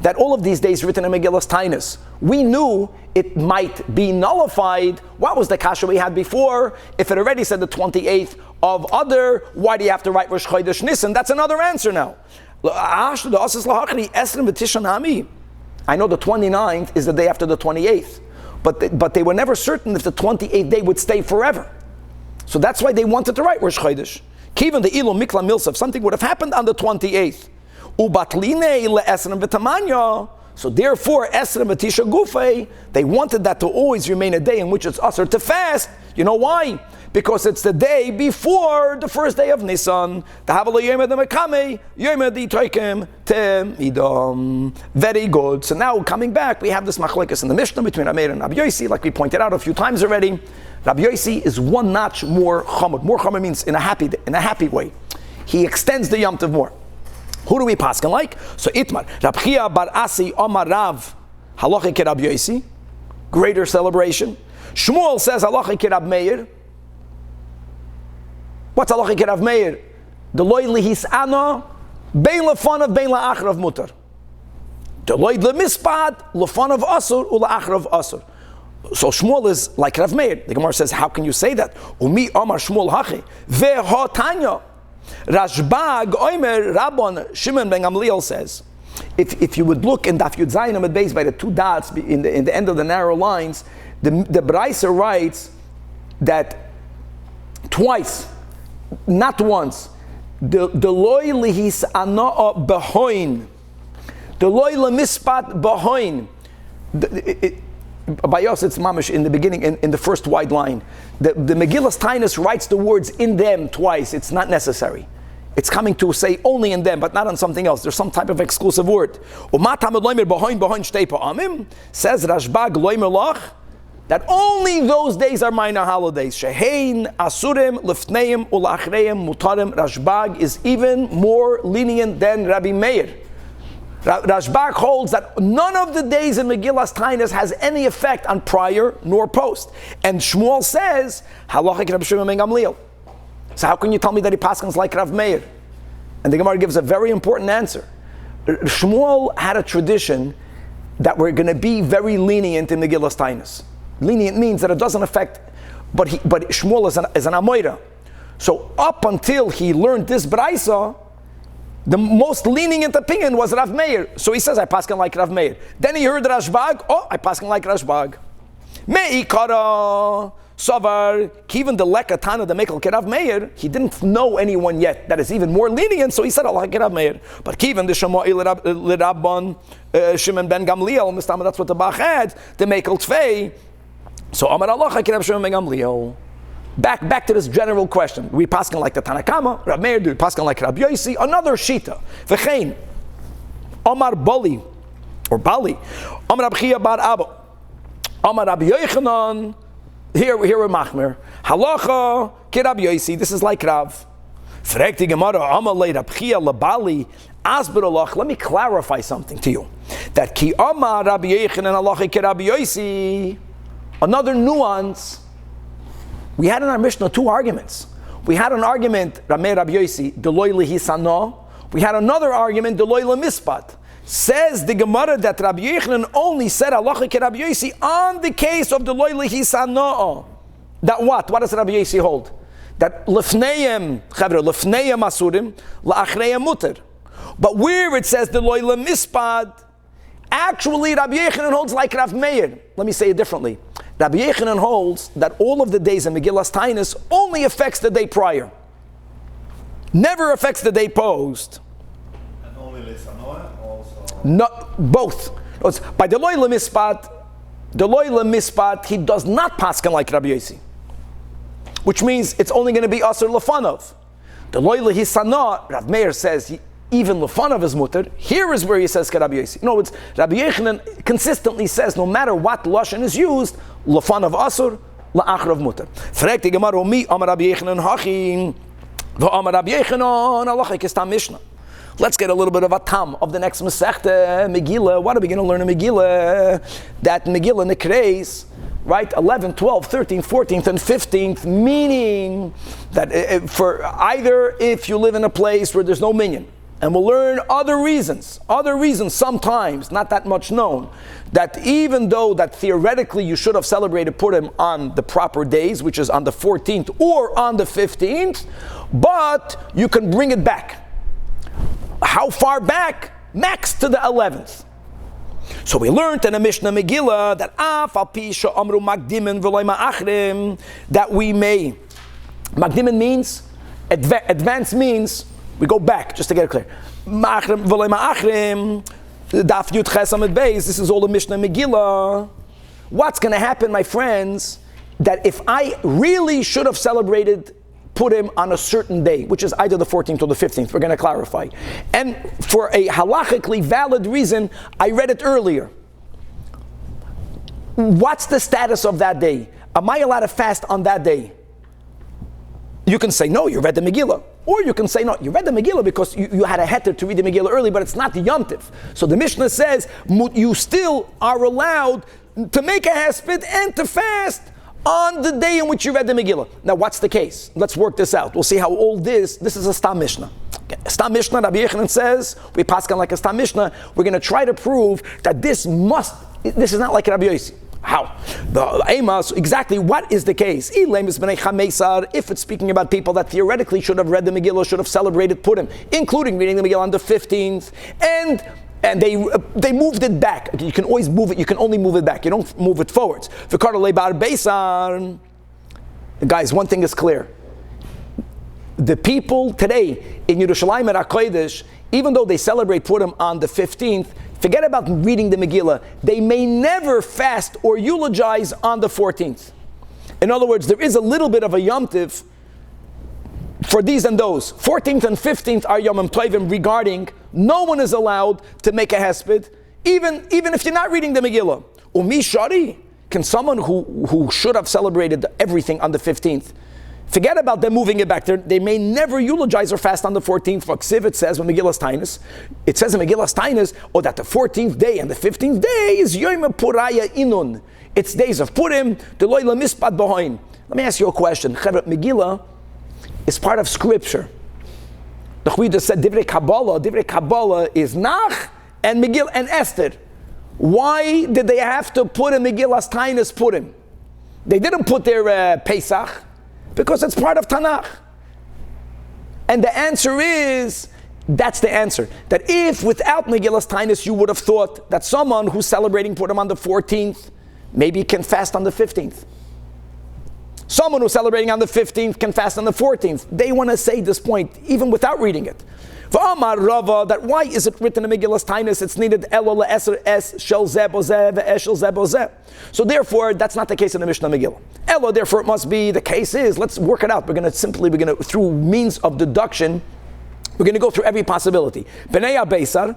that all of these days written in Megillas Taanis, we knew it might be nullified. What was the kasha we had before? If it already said the 28th of Adar, why do you have to write Rosh Chodesh Nisan? That's another answer now. I know the 29th is the day after the 28th, but they were never certain if the 28th day would stay forever. So that's why they wanted to write Rosh Chodesh. Kivan the Ilo Mikla Milsa, if something would have happened on the 28th. Ubatline le'esrem v'tamanya. So therefore, esrem v'tisha gufei, they wanted that to always remain a day in which it's usher to fast. You know why? Because it's the day before the first day of Nisan. Very good. So now coming back, we have this machlekes in the Mishnah between Rameir and Rabbi Yossi, like we pointed out a few times already. Rabbi Yossi is one notch more chamud. More chamud means in a happy way. He extends the Yom Tov more. Who do we paskin like? So Itmar, Rab Chia bar Asi Omar Rav, halacha ke Rabbi Yossi, greater celebration. Shmuel says halacha ke Rab Meir. What's halacha ke Rab Meir? The loy lihis ana, bein lefanav, bein la'achrav mutar. The loy lemispat, lefanav asur, ula'achrav asur. So Shmuel is like Rav Meir. The Gemara says, how can you say that? Umi Omar Shmuel hachi, ve'ha tanya. Rashbag Oimer Rabban Shimon ben Gamliel says, if you would look in Daf Yud Zayin Amud Beis by the two dots in the end of the narrow lines, the Brisa writes that twice, not once, the loy lihis ana behoin, the loy lemispat behoin. By us, it's mamish in the beginning, in the first wide line. The Megillas Taanis writes the words in them twice. It's not necessary. It's coming to say only in them, but not on something else. There's some type of exclusive word. Says Rashbag loimer lach, that only those days are minor holidays. Shehein asurim lifneim ulachreim mutarim. Rashbag is even more lenient than Rabbi Meir. Rashbag holds that none of the days in Megillas Taanis has any effect on prior nor post. And Shmuel says, halacha ke Rabbi Shimon ben Gamliel. So how can you tell me that he paskins like Rav Meir? And the Gemara gives a very important answer. Shmuel had a tradition that we're going to be very lenient in Megillas Taanis. Lenient means that it doesn't affect, but Shmuel is an Amoira. So up until he learned this Braisa, the most lenient opinion was Rav Meir. So he says, I paskin like Rav Meir. Then he heard Rashbag. Oh, I paskin like Rashbag. Me'ikara Savar, even the Lekatana, the Mekel Kerav Meir, he didn't know anyone yet that is even more lenient, so he said, Allah Kerav Meir. But even the Shemai L'Rabban Shimon ben Gamliel, that's what the Bach had, the Mekel Tvei. So Amar Allah Kerav Shimon ben Gamliel. Back to this general question. We paskin like the Tanakama, Rab Meir, do we paskin like Rabbi Yossi? Another shita. V'chein, Omar Bali, or Bali, Omar Rab Chia bar Abba, Omar Rabbi Yochanan, here we're Machmer, Halacha ke Rabbi Yossi, this is like Rav. Frekti Gemara, Omar le Rab Chia le Bali, Asber Allah, let me clarify something to you. That ki Omar Rabbi Yochanan Halacha ke Rabbi Yossi, another nuance. We had in our Mishnah two arguments. We had an argument, Rameh Rabbi Yossi, Deloy lehisano. We had another argument, Deloy lemispat. Says the Gemara that Rabbi Yochanan only said halacha ke Rabbi Yossi on the case of Deloy lehisano. That what? What does Rabbi Yossi hold? That lefneim asurim, la'achreim muter. But where it says Deloy lemispat, actually Rabbi Yochanan holds like Rav Meir. Let me say it differently. Rabbi Yochanan holds that all of the days in Megillas Taanis only affects the day prior. Never affects the day post. And only Lisanoa also? No, both. By the loy lemispat, he does not paskin like Rabbi Yossi. Which means it's only going to be Asur Lefanov. The loy lehisana, Rav Meir says, even Lefanov is mutter. Here is where he says Rabbi Yossi. No, it's Rabbi Yochanan consistently says no matter what lashon is used, Lefanov asur, la'achrav mutter. Fragte Gemara mi Amar Rabbi Yochanan hachin, v'Amar Rabbi Yochanan halacha kistam Mishnah. Let's get a little bit of a tam of the next Masechta Megillah. What are we going to learn in Megillah? That Megillah Nekreis, right? 11, 12, 13, 14th, and 15th, meaning that for either if you live in a place where there's no minyan, and we'll learn other reasons sometimes, not that much known, that even though that theoretically you should have celebrated Purim on the proper days, which is on the 14th or on the 15th, but you can bring it back. How far back? Max to the 11th. So we learned in the Mishnah Megillah that af al pi she'amru makdimin v'loy ma'achrim, that we may. Makdimin means, advance means, we go back, just to get it clear. Ma'achrim v'loy ma'achrim, daf yud ches amud beis, this is all the Mishnah Megillah. What's going to happen, my friends, that if I really should have celebrated Purim on a certain day, which is either the 14th or the 15th, we're going to clarify. And for a halachically valid reason, I read it earlier. What's the status of that day? Am I allowed to fast on that day? You can say, no, you read the Megillah. Or you can say, no, you read the Megillah because you had a heter to read the Megillah early, but it's not the Yom Tiv. So the Mishnah says, you still are allowed to make a hesped and to fast on the day in which you read the Megillah. Now, what's the case? Let's work this out. We'll see how all this is a Stam Mishnah. Okay. Stam Mishnah, Rabbi Yechanan says, we pass on like a Stam Mishnah, we're going to try to prove that this is not like Rabbi Yossi. How? The Amos, exactly what is the case? If it's speaking about people that theoretically should have read the Megillah, should have celebrated Purim, including reading the Megillah on the 15th, and they moved it back. You can always move it, you can only move it back. You don't move it forwards. Guys, one thing is clear. The people today in Yerushalayim and HaKodesh, even though they celebrate Purim on the 15th, forget about reading the Megillah. They may never fast or eulogize on the 14th. In other words, there is a little bit of a Yom Tiv for these and those. 14th and 15th are Yom Tovim regarding no one is allowed to make a hesped, even if you're not reading the Megillah. Umi Shari, can someone who should have celebrated everything on the 15th, forget about them moving it back. They may never eulogize or fast on the 14th. For Ksiv, it says, when Megillas Taanis, it says in Megillas Taanis, that the 14th day and the 15th day is Yom Puraya Inun. It's days of Purim, the Loila Mispat Bahoin. Let me ask you a question. Megillah is part of Scripture. The Chuvah said Divrei Kabbalah is Nach and Megillah and Esther. Why did they have to put in Megillas Taanis Purim? They didn't put their Pesach because it's part of Tanach. And the answer is, that's the answer. That if without Megillas Taanis you would have thought that someone who's celebrating Purim on the 14th maybe can fast on the 15th. Someone who's celebrating on the 15th can fast on the 14th. They want to say this point even without reading it. V'amar Rava, that why is it written in Megillas Taanis? It's needed elo le'eser es shel zeh bozeh ve'eshel zeh bozeh. So therefore, that's not the case in the Mishnah Megillah. Elo, therefore, it must be the case is. Let's work it out. We're going to through means of deduction, we're going to go through every possibility. Bnei Beisar,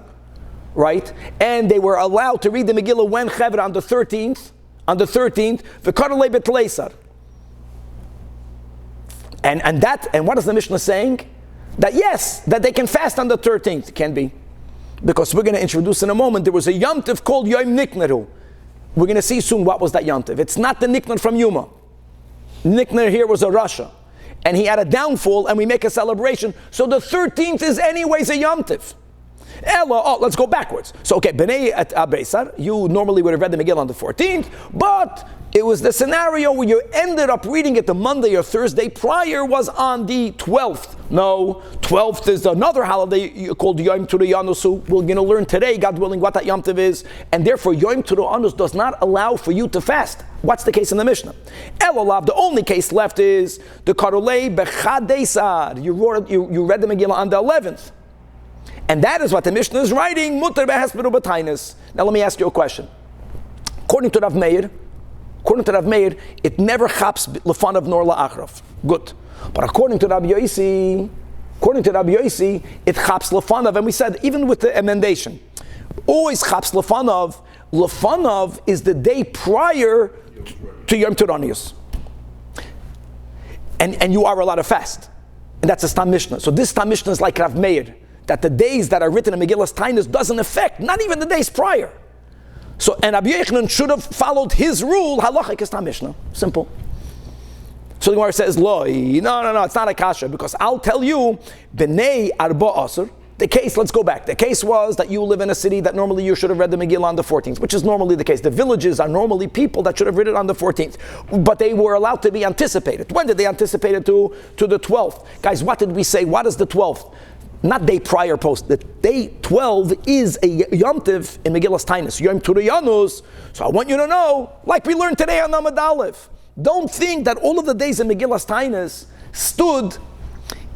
right? And they were allowed to read the Megillah when Chevra on the 13th. On the 13th, v'karolei betleisar. And what is the Mishnah saying? That yes, that they can fast on the 13th. Can be. Because we're going to introduce in a moment, there was a Yom Tiv called Yom Nikneru. We're going to see soon what was that Yom Tiv. It's not the Nikner from Yuma. Nikner here was a Rasha. And he had a downfall and we make a celebration. So the 13th is anyways a Yom Tiv. Let's go backwards. So okay, Bnei at Beisar, you normally would have read the Megillah on the 14th, but it was the scenario where you ended up reading it the Monday or Thursday prior was on the 12th. No, 12th is another holiday called Yom Turu Yanusu. We're going to learn today, God willing, what that Yom Tov is. And therefore, Yom Turu Yanus does not allow for you to fast. What's the case in the Mishnah? Elolav, the only case left is the Karolei Bechadesar. You read the Megillah on the 11th. And that is what the Mishnah is writing. Mutar behesperu b'tainis. Now let me ask you a question. According to Rav Meir, it never chaps lefanav nor la'achrav. Good. But according to Rabbi Yossi, it chaps lefanav. And we said, even with the emendation, always chaps lefanav. Lefanav is the day prior to Yom Turanius. And you are allowed to fast. And that's a Stam Mishnah. So this Stam Mishnah is like Rav Meir, that the days that are written in Megillas Taanis doesn't affect, not even the days prior. So, and Rabbi Yechanan should have followed his rule, halachik is Stam Mishnah. Simple. So the Gemara says, no, it's not a kasha, because I'll tell you, Bnei Arba Asr, The case, let's go back. The case was that you live in a city that normally you should have read the Megillah on the 14th, which is normally the case. The villages are normally people that should have read it on the 14th, but they were allowed to be anticipated. When did they anticipate it to the 12th? Guys, what did we say? What is the 12th? Not day prior post. The day 12 is a Yom Tiv in Megillas Taanis, Yom Turiyanus. So I want you to know, like we learned today on Amud Aleph, don't think that all of the days in Megillas Taanis stood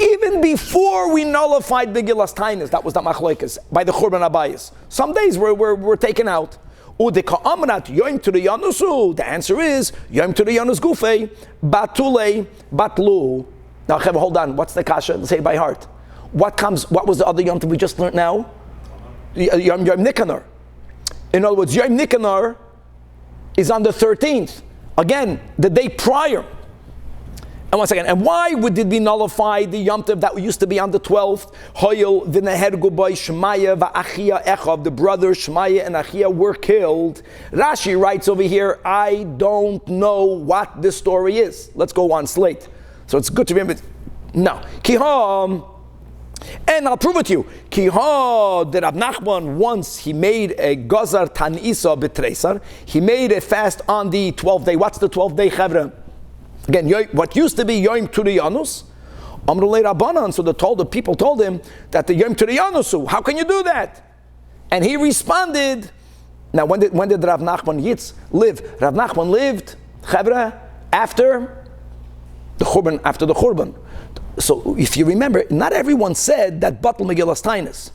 even before we nullified Megillas Taanis. That was the Machlokes by the Churban Abayis. Some days were taken out. The answer is Yom Turiyanus Gufei Batule Batlu. Now, hold on. What's the kasha? Say it by heart. What was the other Yom Tov we just learned now? Yom Nikanor. In other words, Yom Nikanor is on the 13th. Again, the day prior. And once again, and why did we nullify the Yom Tov that used to be on the 12th? Hoyel v'nehergu boy Shmaya v'Achia Echav, the brothers Shmaya and Achia were killed. Rashi writes over here, I don't know what this story is. Let's go on slate. So it's good to remember. No. Kiham. And I'll prove it to you. Kiham, the Rav Nachman, once he made a Gazar Tanisa B'Treisar. He made a fast on the 12th day. What's the 12th day, Chavra? Again, what used to be Yom Turiyanus, Amrulei Rabbanan, so the people told him that the Yom Turiyanusu, how can you do that? And he responded, now when did Rav Nachman Yitz live? Rav Nachman lived, Chavra, after the Churban. So if you remember, not everyone said that Batal Megillas Taanis.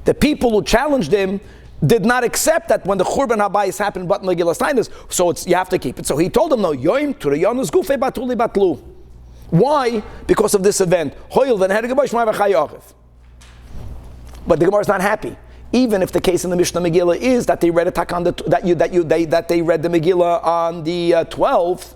The people who challenged him did not accept that when the Churban Habayis happened, Batal Megillas Taanis, so you have to keep it. So he told them, no, Yom Turiyanus Gufei Batuli Batlu. Why? Because of this event. But the Gemara is not happy. Even if the case in the Mishnah Megillah is that they read a tak on the that they read the Megillah on the 12th,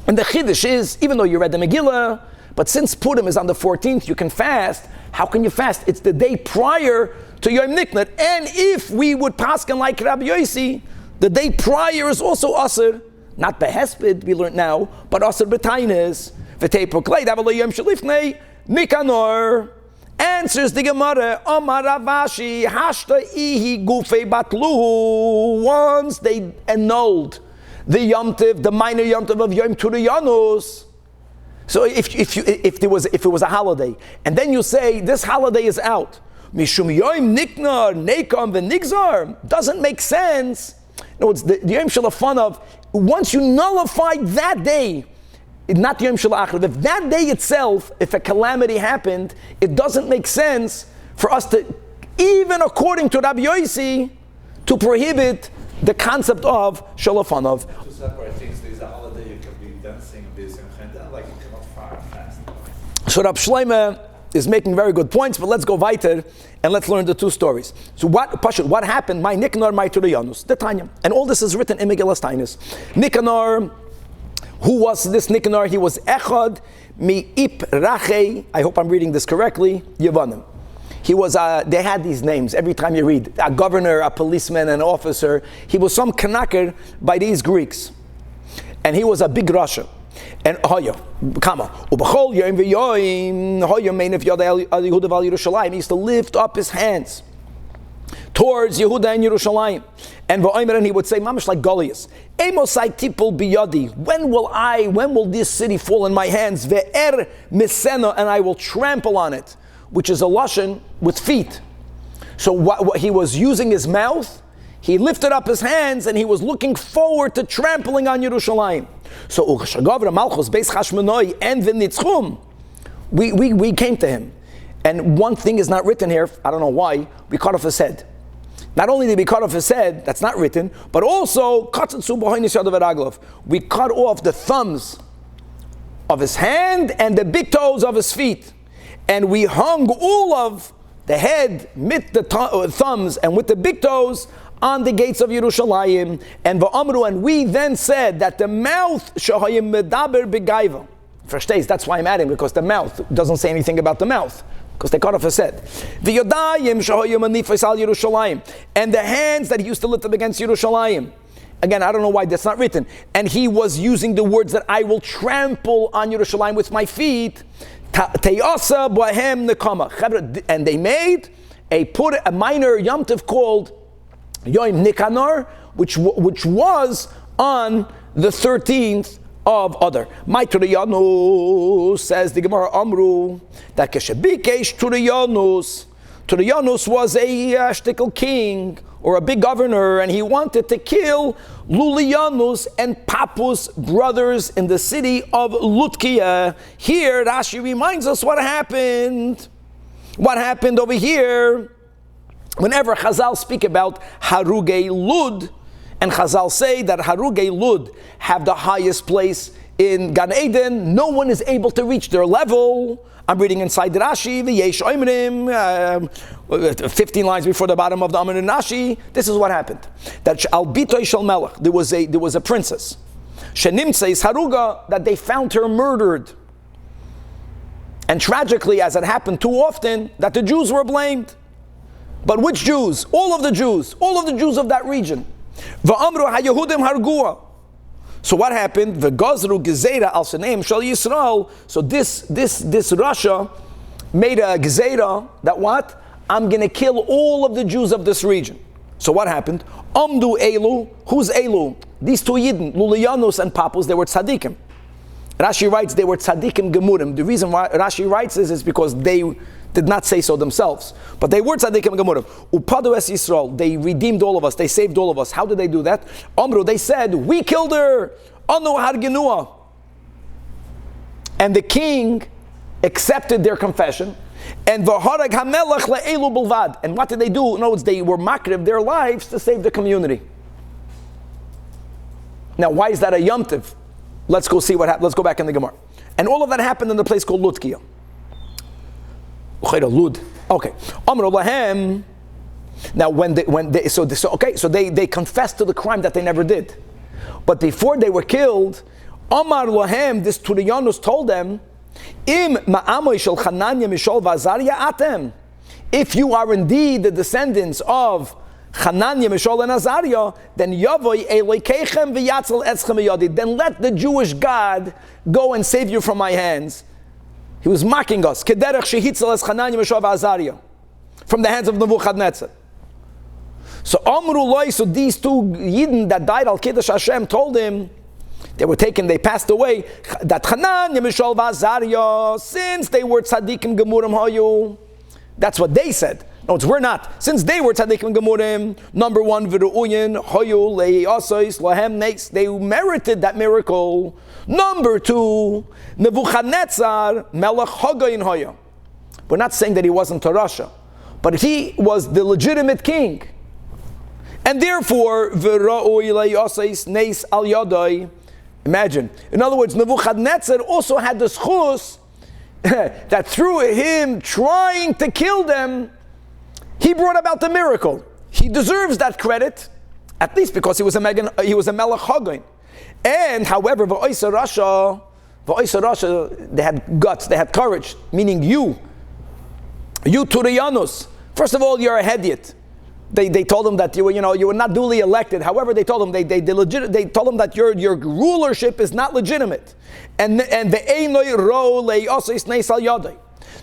and the Chiddush is, even though you read the Megillah, but since Purim is on the 14th, you can fast. How can you fast? It's the day prior to Yom Niknat. And if we would paskin like Rabbi Yossi, the day prior is also Asr, not Behesped, we learned now, but Asr B'Tainis. V'tei proklei, Davala Yom Shalifnei, Nikanor. Answers the Gemara, Omar Ravashi, Hashta Ihi Gufei Batluhu. Once they annulled the Yom Tiv, the minor Yom Tiv of Yom Turiyanus. So if it was a holiday, and then you say this holiday is out, Mishum Yom Niknar Nekam v'Nigzar, doesn't make sense. No, it's the Yom Shalafan of once you nullify that day, not Yom Shalachar. If that day itself, if a calamity happened, it doesn't make sense for us to, even according to Rabbi Yossi, to prohibit the concept of Shalafanov. Two separate things. There's a holiday you can be dancing, like you cannot fast. So Rab Shlomo is making very good points, but let's go weiter and let's learn the two stories. So what happened? My Nikanor, my Turiyanus, the Tanya. And all this is written in Megillas Taanis. Nikanor, who was this Nikanor? He was Echad mi Ip Rachei. I hope I'm reading this correctly. Yevanim. He was, they had these names every time you read. A governor, a policeman, an officer. He was some Kanaker by these Greeks. And he was a big Russia. And Hoya, Kama, Ubachol Yom V'Yoim, Hoya Mein of Yodei Yehuda Val Yerushalayim. He used to lift up his hands towards Yehuda and Yerushalayim. And V'Oimer, and he would say, Mamash like Goliath, Emosai Tipul Biyadi, when will this city fall in my hands? Ve'er Misena, and I will trample on it. Which is a lashon with feet. So what he was using his mouth, he lifted up his hands and he was looking forward to trampling on Yerushalayim. So U'Shagavra Malchus Beis Chashmonoi and V'Nitzchum, we came to him. And one thing is not written here, I don't know why, we cut off his head. Not only did we cut off his head, that's not written, but also we cut off the thumbs of his hand and the big toes of his feet. And we hung all of the head, with the thumbs, and with the big toes on the gates of Yerushalayim. And we then said that the mouth shahayim medaber begaiva. Verstehst? That's why I'm adding, because the mouth doesn't say anything about the mouth, because they cut off his head. V'yodayim shahayim anifes al Yerushalayim, and the hands that he used to lift up against Yerushalayim. Again, I don't know why that's not written. And he was using the words that I will trample on Yerushalayim with my feet. Te'asa bohem nekama. And they made a minor Yom Tov called Yom Nikanor, which was on the 13th of Adar. My Turiyanus, says the Gemara Amru, that Keshabikesh Turiyanus was a shtickle king or a big governor, and he wanted to kill Luliyanus and Papus brothers in the city of Lutkia. Here, Rashi reminds us what happened. What happened over here? Whenever Chazal speak about Harugei Lud, and Chazal say that Harugei Lud have the highest place in Gan Eden, no one is able to reach their level. I'm reading inside the Rashi, V'yesh Oimrim, 15 lines before the bottom of the Amar in Rashi. This is what happened. That Al Bitoy Shel Melech, there was a princess. Shenimtzeis Haruga, that they found her murdered. And tragically, as it happened too often, that the Jews were blamed. But which Jews? All of the Jews of that region. V'amru haYehudim hargua. So what happened? V'gazru gezeira al sheneim shel Yisrael. So this Russia made a gezeira that what? I'm going to kill all of the Jews of this region. So what happened? Amdu Elu. Who's Elu? These two Yidden, Luliyanus and Papus, they were tzaddikim. Rashi writes they were tzaddikim gemurim. The reason why Rashi writes this is because they did not say so themselves. But they were tzaddikim gemurim. Upadu es Yisrael. They redeemed all of us. They saved all of us. How did they do that? Amru, they said, we killed her. Anu hargenua. And the king accepted their confession. And v'harag hamelach le'elu bilvad. And what did they do? In other words, they were makriv their lives to save the community. Now, why is that a Yom Tov? Let's go see what happened. Let's go back in the Gemara. And all of that happened in the place called Lutkia. Lud. Okay. Amr lahem. Now, so they confessed to the crime that they never did. But before they were killed, Amar lahem, this Turiyanus told them, Im ma'amoy shel Chananya mishol v'Azariah atem. If you are indeed the descendants of Chananya, Mishol, and Azariah, then Yavoy Elokeichem v'Yatzel Etzchem Yadi. Then let the Jewish God go and save you from my hands. He was mocking us. Kederech shehitzel es Chananya, Mishol, v'Azariah, from the hands of Nebuchadnezzar. So Amru Loi, so these two Yidden that died al Kiddush Hashem told him, they passed away, that Chananya, Mishol, v'Azariah, since they were tzaddikim gemurim hayu, that's what they said. No, we're not. Since they were tzaddikim gemurim, number one, v'ru'uyin, hoyu, le'asois, lahem neis, they merited that miracle. Number two, Nebuchadnezzar, melech hagayin hoya. We're not saying that he wasn't to Russia, but he was the legitimate king. And therefore, v'ra'ui le'asois, neis al yadai. Imagine. In other words, Nebuchadnezzar also had the schus that through him trying to kill them, he brought about the miracle. He deserves that credit, at least because he was a melech hagain. And however, v'oisa Rasha, they had guts, they had courage. Meaning you Turiyanus. First of all, you're a hediot. They told him that you were not duly elected. However, they told him they told him that your rulership is not legitimate. And the einoi ro le'osais neis al yadai.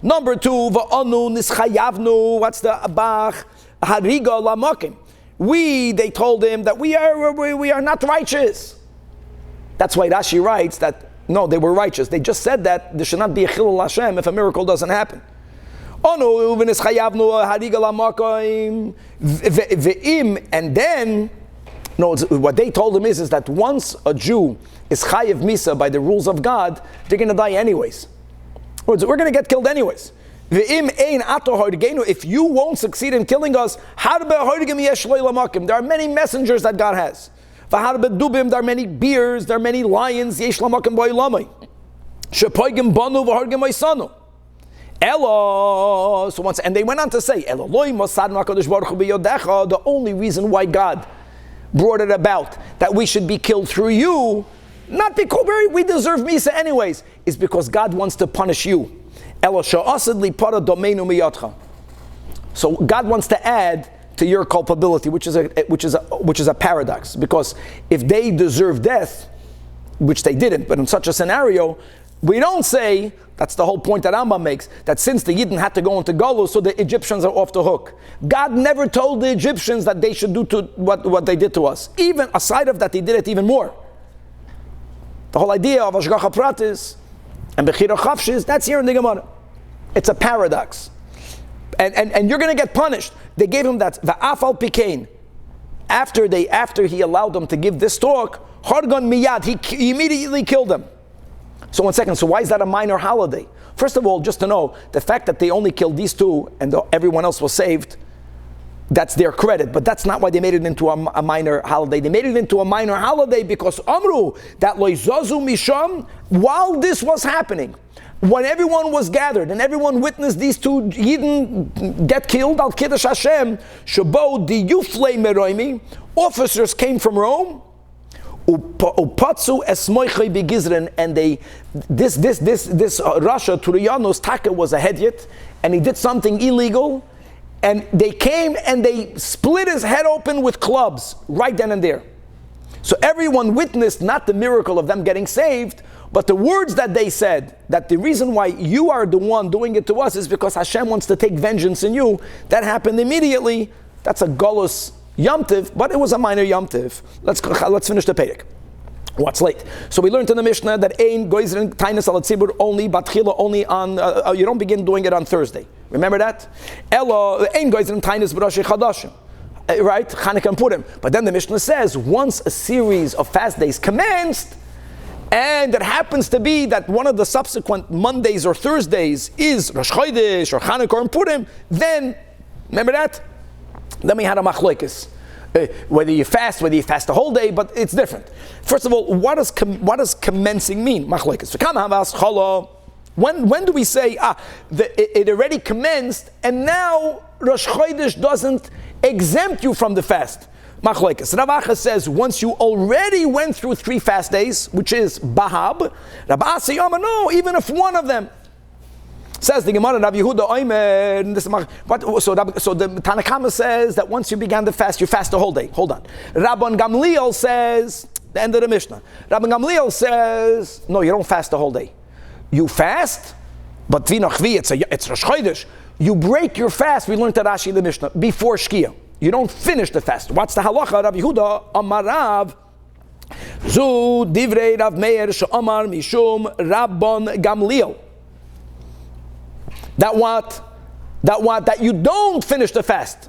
Number two, v'anu nischayavnu. What's the abach hariga lamakim? They told him that we are not righteous. That's why Rashi writes that no, they were righteous. They just said that there should not be a chilul Hashem if a miracle doesn't happen. Anu v'nischayavnu hariga lamakim v'im, and then no, what they told him is that once a Jew is chayiv misa by the rules of God, they're going to die anyways. We're going to get killed anyways. If you won't succeed in killing us, there are many messengers that God has. There are many bears, there are many lions. So once, and they went on to say, the only reason why God brought it about that we should be killed through you, not because we deserve Misa anyways, is because God wants to punish you. So God wants to add to your culpability, which is a paradox. Because if they deserve death, which they didn't, but in such a scenario, We don't say, that's the whole point that Rambam makes, that since the Yidden had to go into Golus, so the Egyptians are off the hook. God never told the Egyptians that they should do to what they did to us. Even aside of that, they did it even more. The whole idea of Ashgacha Pratis and Bechira Chavshis, that's here in the Gemara. It's a paradox. And you're going to get punished. They gave him that, the Afal Pikain. After he allowed them to give this talk, Hargon Miyad, he immediately killed them. So 1 second, so why is that a minor holiday? First of all, just to know, the fact that they only killed these two and everyone else was saved, that's their credit, but that's not why they made it into a minor holiday. They made it into a minor holiday because Amru, that Loizazu Misham, while this was happening, when everyone was gathered and everyone witnessed these two Yidden get killed, Al Kiddush Hashem, Shabo di Yuflei Meroimi, officers came from Rome, Upatsu esmoichei begizren, and this Russia Turianos Taka was a hedyot, and he did something illegal, and they came and they split his head open with clubs right then and there. So everyone witnessed not the miracle of them getting saved, but the words that they said, that the reason why you are the one doing it to us is because Hashem wants to take vengeance in you. That happened immediately. That's a Golus Yom Tiv, but it was a minor Yom Tiv. Let's finish the Perek. What's late? So we learned in the Mishnah that Ein Goizrin Taanis al Tzibur only Batchila only on you don't begin doing it on Thursday. Remember that? Elo Ein Goizrin Taanis B'Rosh Chadashim. Right? Chanukah and Purim. But then the Mishnah says once a series of fast days commenced, and it happens to be that one of the subsequent Mondays or Thursdays is Rosh Chodesh or Chanukah or Purim, then remember that? Then we had a machlokes. Whether you fast the whole day, but it's different. First of all, what does commencing mean? Machlokes. When do we say it already commenced and now Rosh Chodesh doesn't exempt you from the fast? Machlokes. Rav Acha says once you already went through 3 fast days, which is Bahab, Rav Asi Yama, no, even if one of them. Says the Gemara, Rav Yehuda Oimer. So the Tanach says that once you began the fast, you fast the whole day. Hold on. Rabban Gamliel says, the end of the Mishnah. Rabban Gamliel says, no, you don't fast the whole day. You fast, but Vinochvi, it's Rosh Chodesh. You break your fast. We learned that Rashi in the Mishnah before Shkia. You don't finish the fast. What's the halacha? Rav Yehuda Amarav. Zu divrei Rav Meir she'amar mishum Rabban Gamliel. That you don't finish the fast.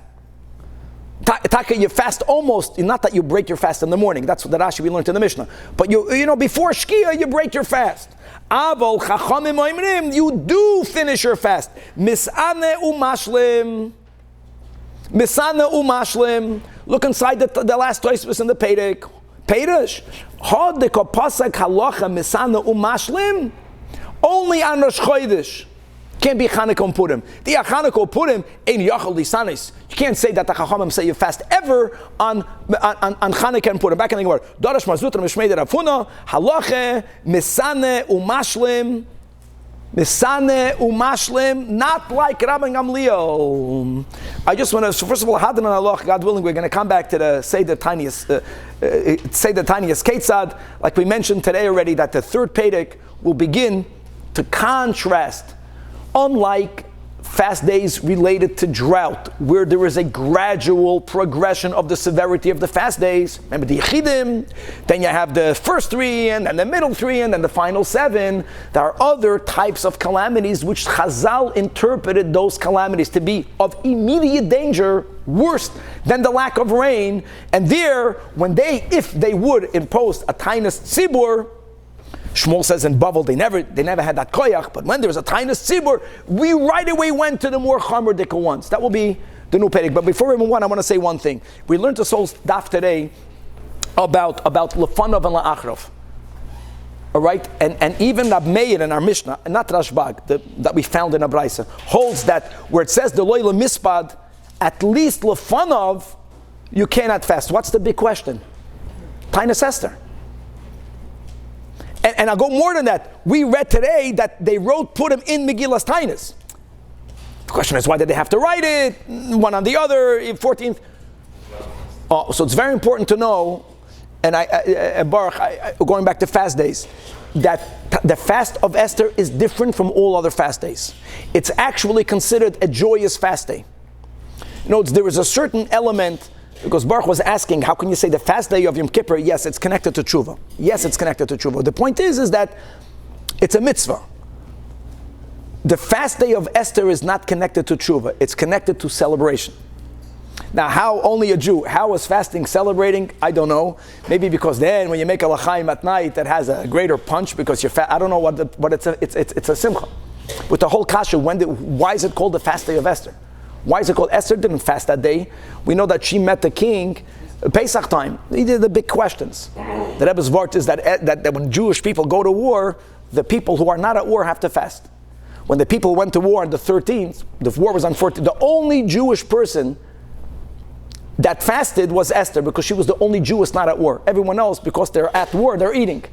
Taka, you fast almost, not that you break your fast in the morning. That's what the Rashi we learned in the Mishnah. But you know, before Shkia, you break your fast. Aval chachamim oimrim, you do finish your fast. Misane umashlim. Misane umashlim. Look inside the last Tosfos in the Perek. Perish. Hod de kopasak halacha misane umashlim. Only on Rosh Chodesh. Can't be Chanukah and Purim. The Chanukah Purim ain't Yachal Lisanis. You can't say that the Chachamim say you fast ever on Chanukah and Purim. Back in the Gemara. Darash Mazutra Mishmei de Rafuna Halache Misane Umashlim. Misane Umashlim. Not like Rabban Gamliel. I just want to, first of all, Hadan and Allah, God willing, we're going to come back to the Seder Taanis Ketzad. Like we mentioned today already, that the third Perek will begin to contrast. Unlike fast days related to drought, where there is a gradual progression of the severity of the fast days. Remember the Yechidim, then you have the first 3, and then the middle 3, and then the final 7. There are other types of calamities which Chazal interpreted those calamities to be of immediate danger, worse than the lack of rain. And there, if they would impose a Taanis Tzibur, Shmuel says in Bavel they never had that koyach, but when there's a Taanis Tzibur, we right away went to the more chamerdika ones. That will be the new Perek. But before we move on, I want to say one thing. We learned the Soul's daf today about Lefanov and La'achrav. All right, and even Rab Meir in our Mishnah, and not Rashbag, that we found in Abraisa, holds that where it says the Loila Mispad, at least Lefanov, you cannot fast. What's the big question? Taanis Esther. And I'll go more than that. We read today that they put him in Megillas Taanis. The question is, why did they have to write it? One on the other, 14th. So it's very important to know, and Baruch, going back to fast days, that the fast of Esther is different from all other fast days. It's actually considered a joyous fast day. Note, there is a certain element, because Baruch was asking, how can you say the fast day of Yom Kippur? Yes, it's connected to tshuva. Yes, it's connected to tshuva. The point is that it's a mitzvah. The fast day of Esther is not connected to tshuva. It's connected to celebration. Now, how only a Jew? How is fasting celebrating? I don't know. Maybe because then when you make a l'chaim at night, that has a greater punch because you're I don't know what it's a simcha. With the whole kasha, why is it called the fast day of Esther? Why is it called? Esther didn't fast that day. We know that she met the king Pesach time. These are the big questions. The Rebbe's vart is that when Jewish people go to war, the people who are not at war have to fast. When the people went to war on the 13th, the war was on 14th, the only Jewish person that fasted was Esther, because she was the only Jewess not at war. Everyone else, because they're at war, they're eating.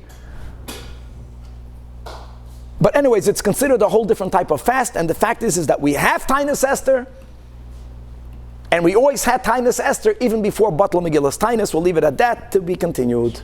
But anyways, it's considered a whole different type of fast, and the fact is that we have Taanis Esther, and we always had Taanis Esther even before Batla Megillas Taanis. We'll leave it at that, to be continued.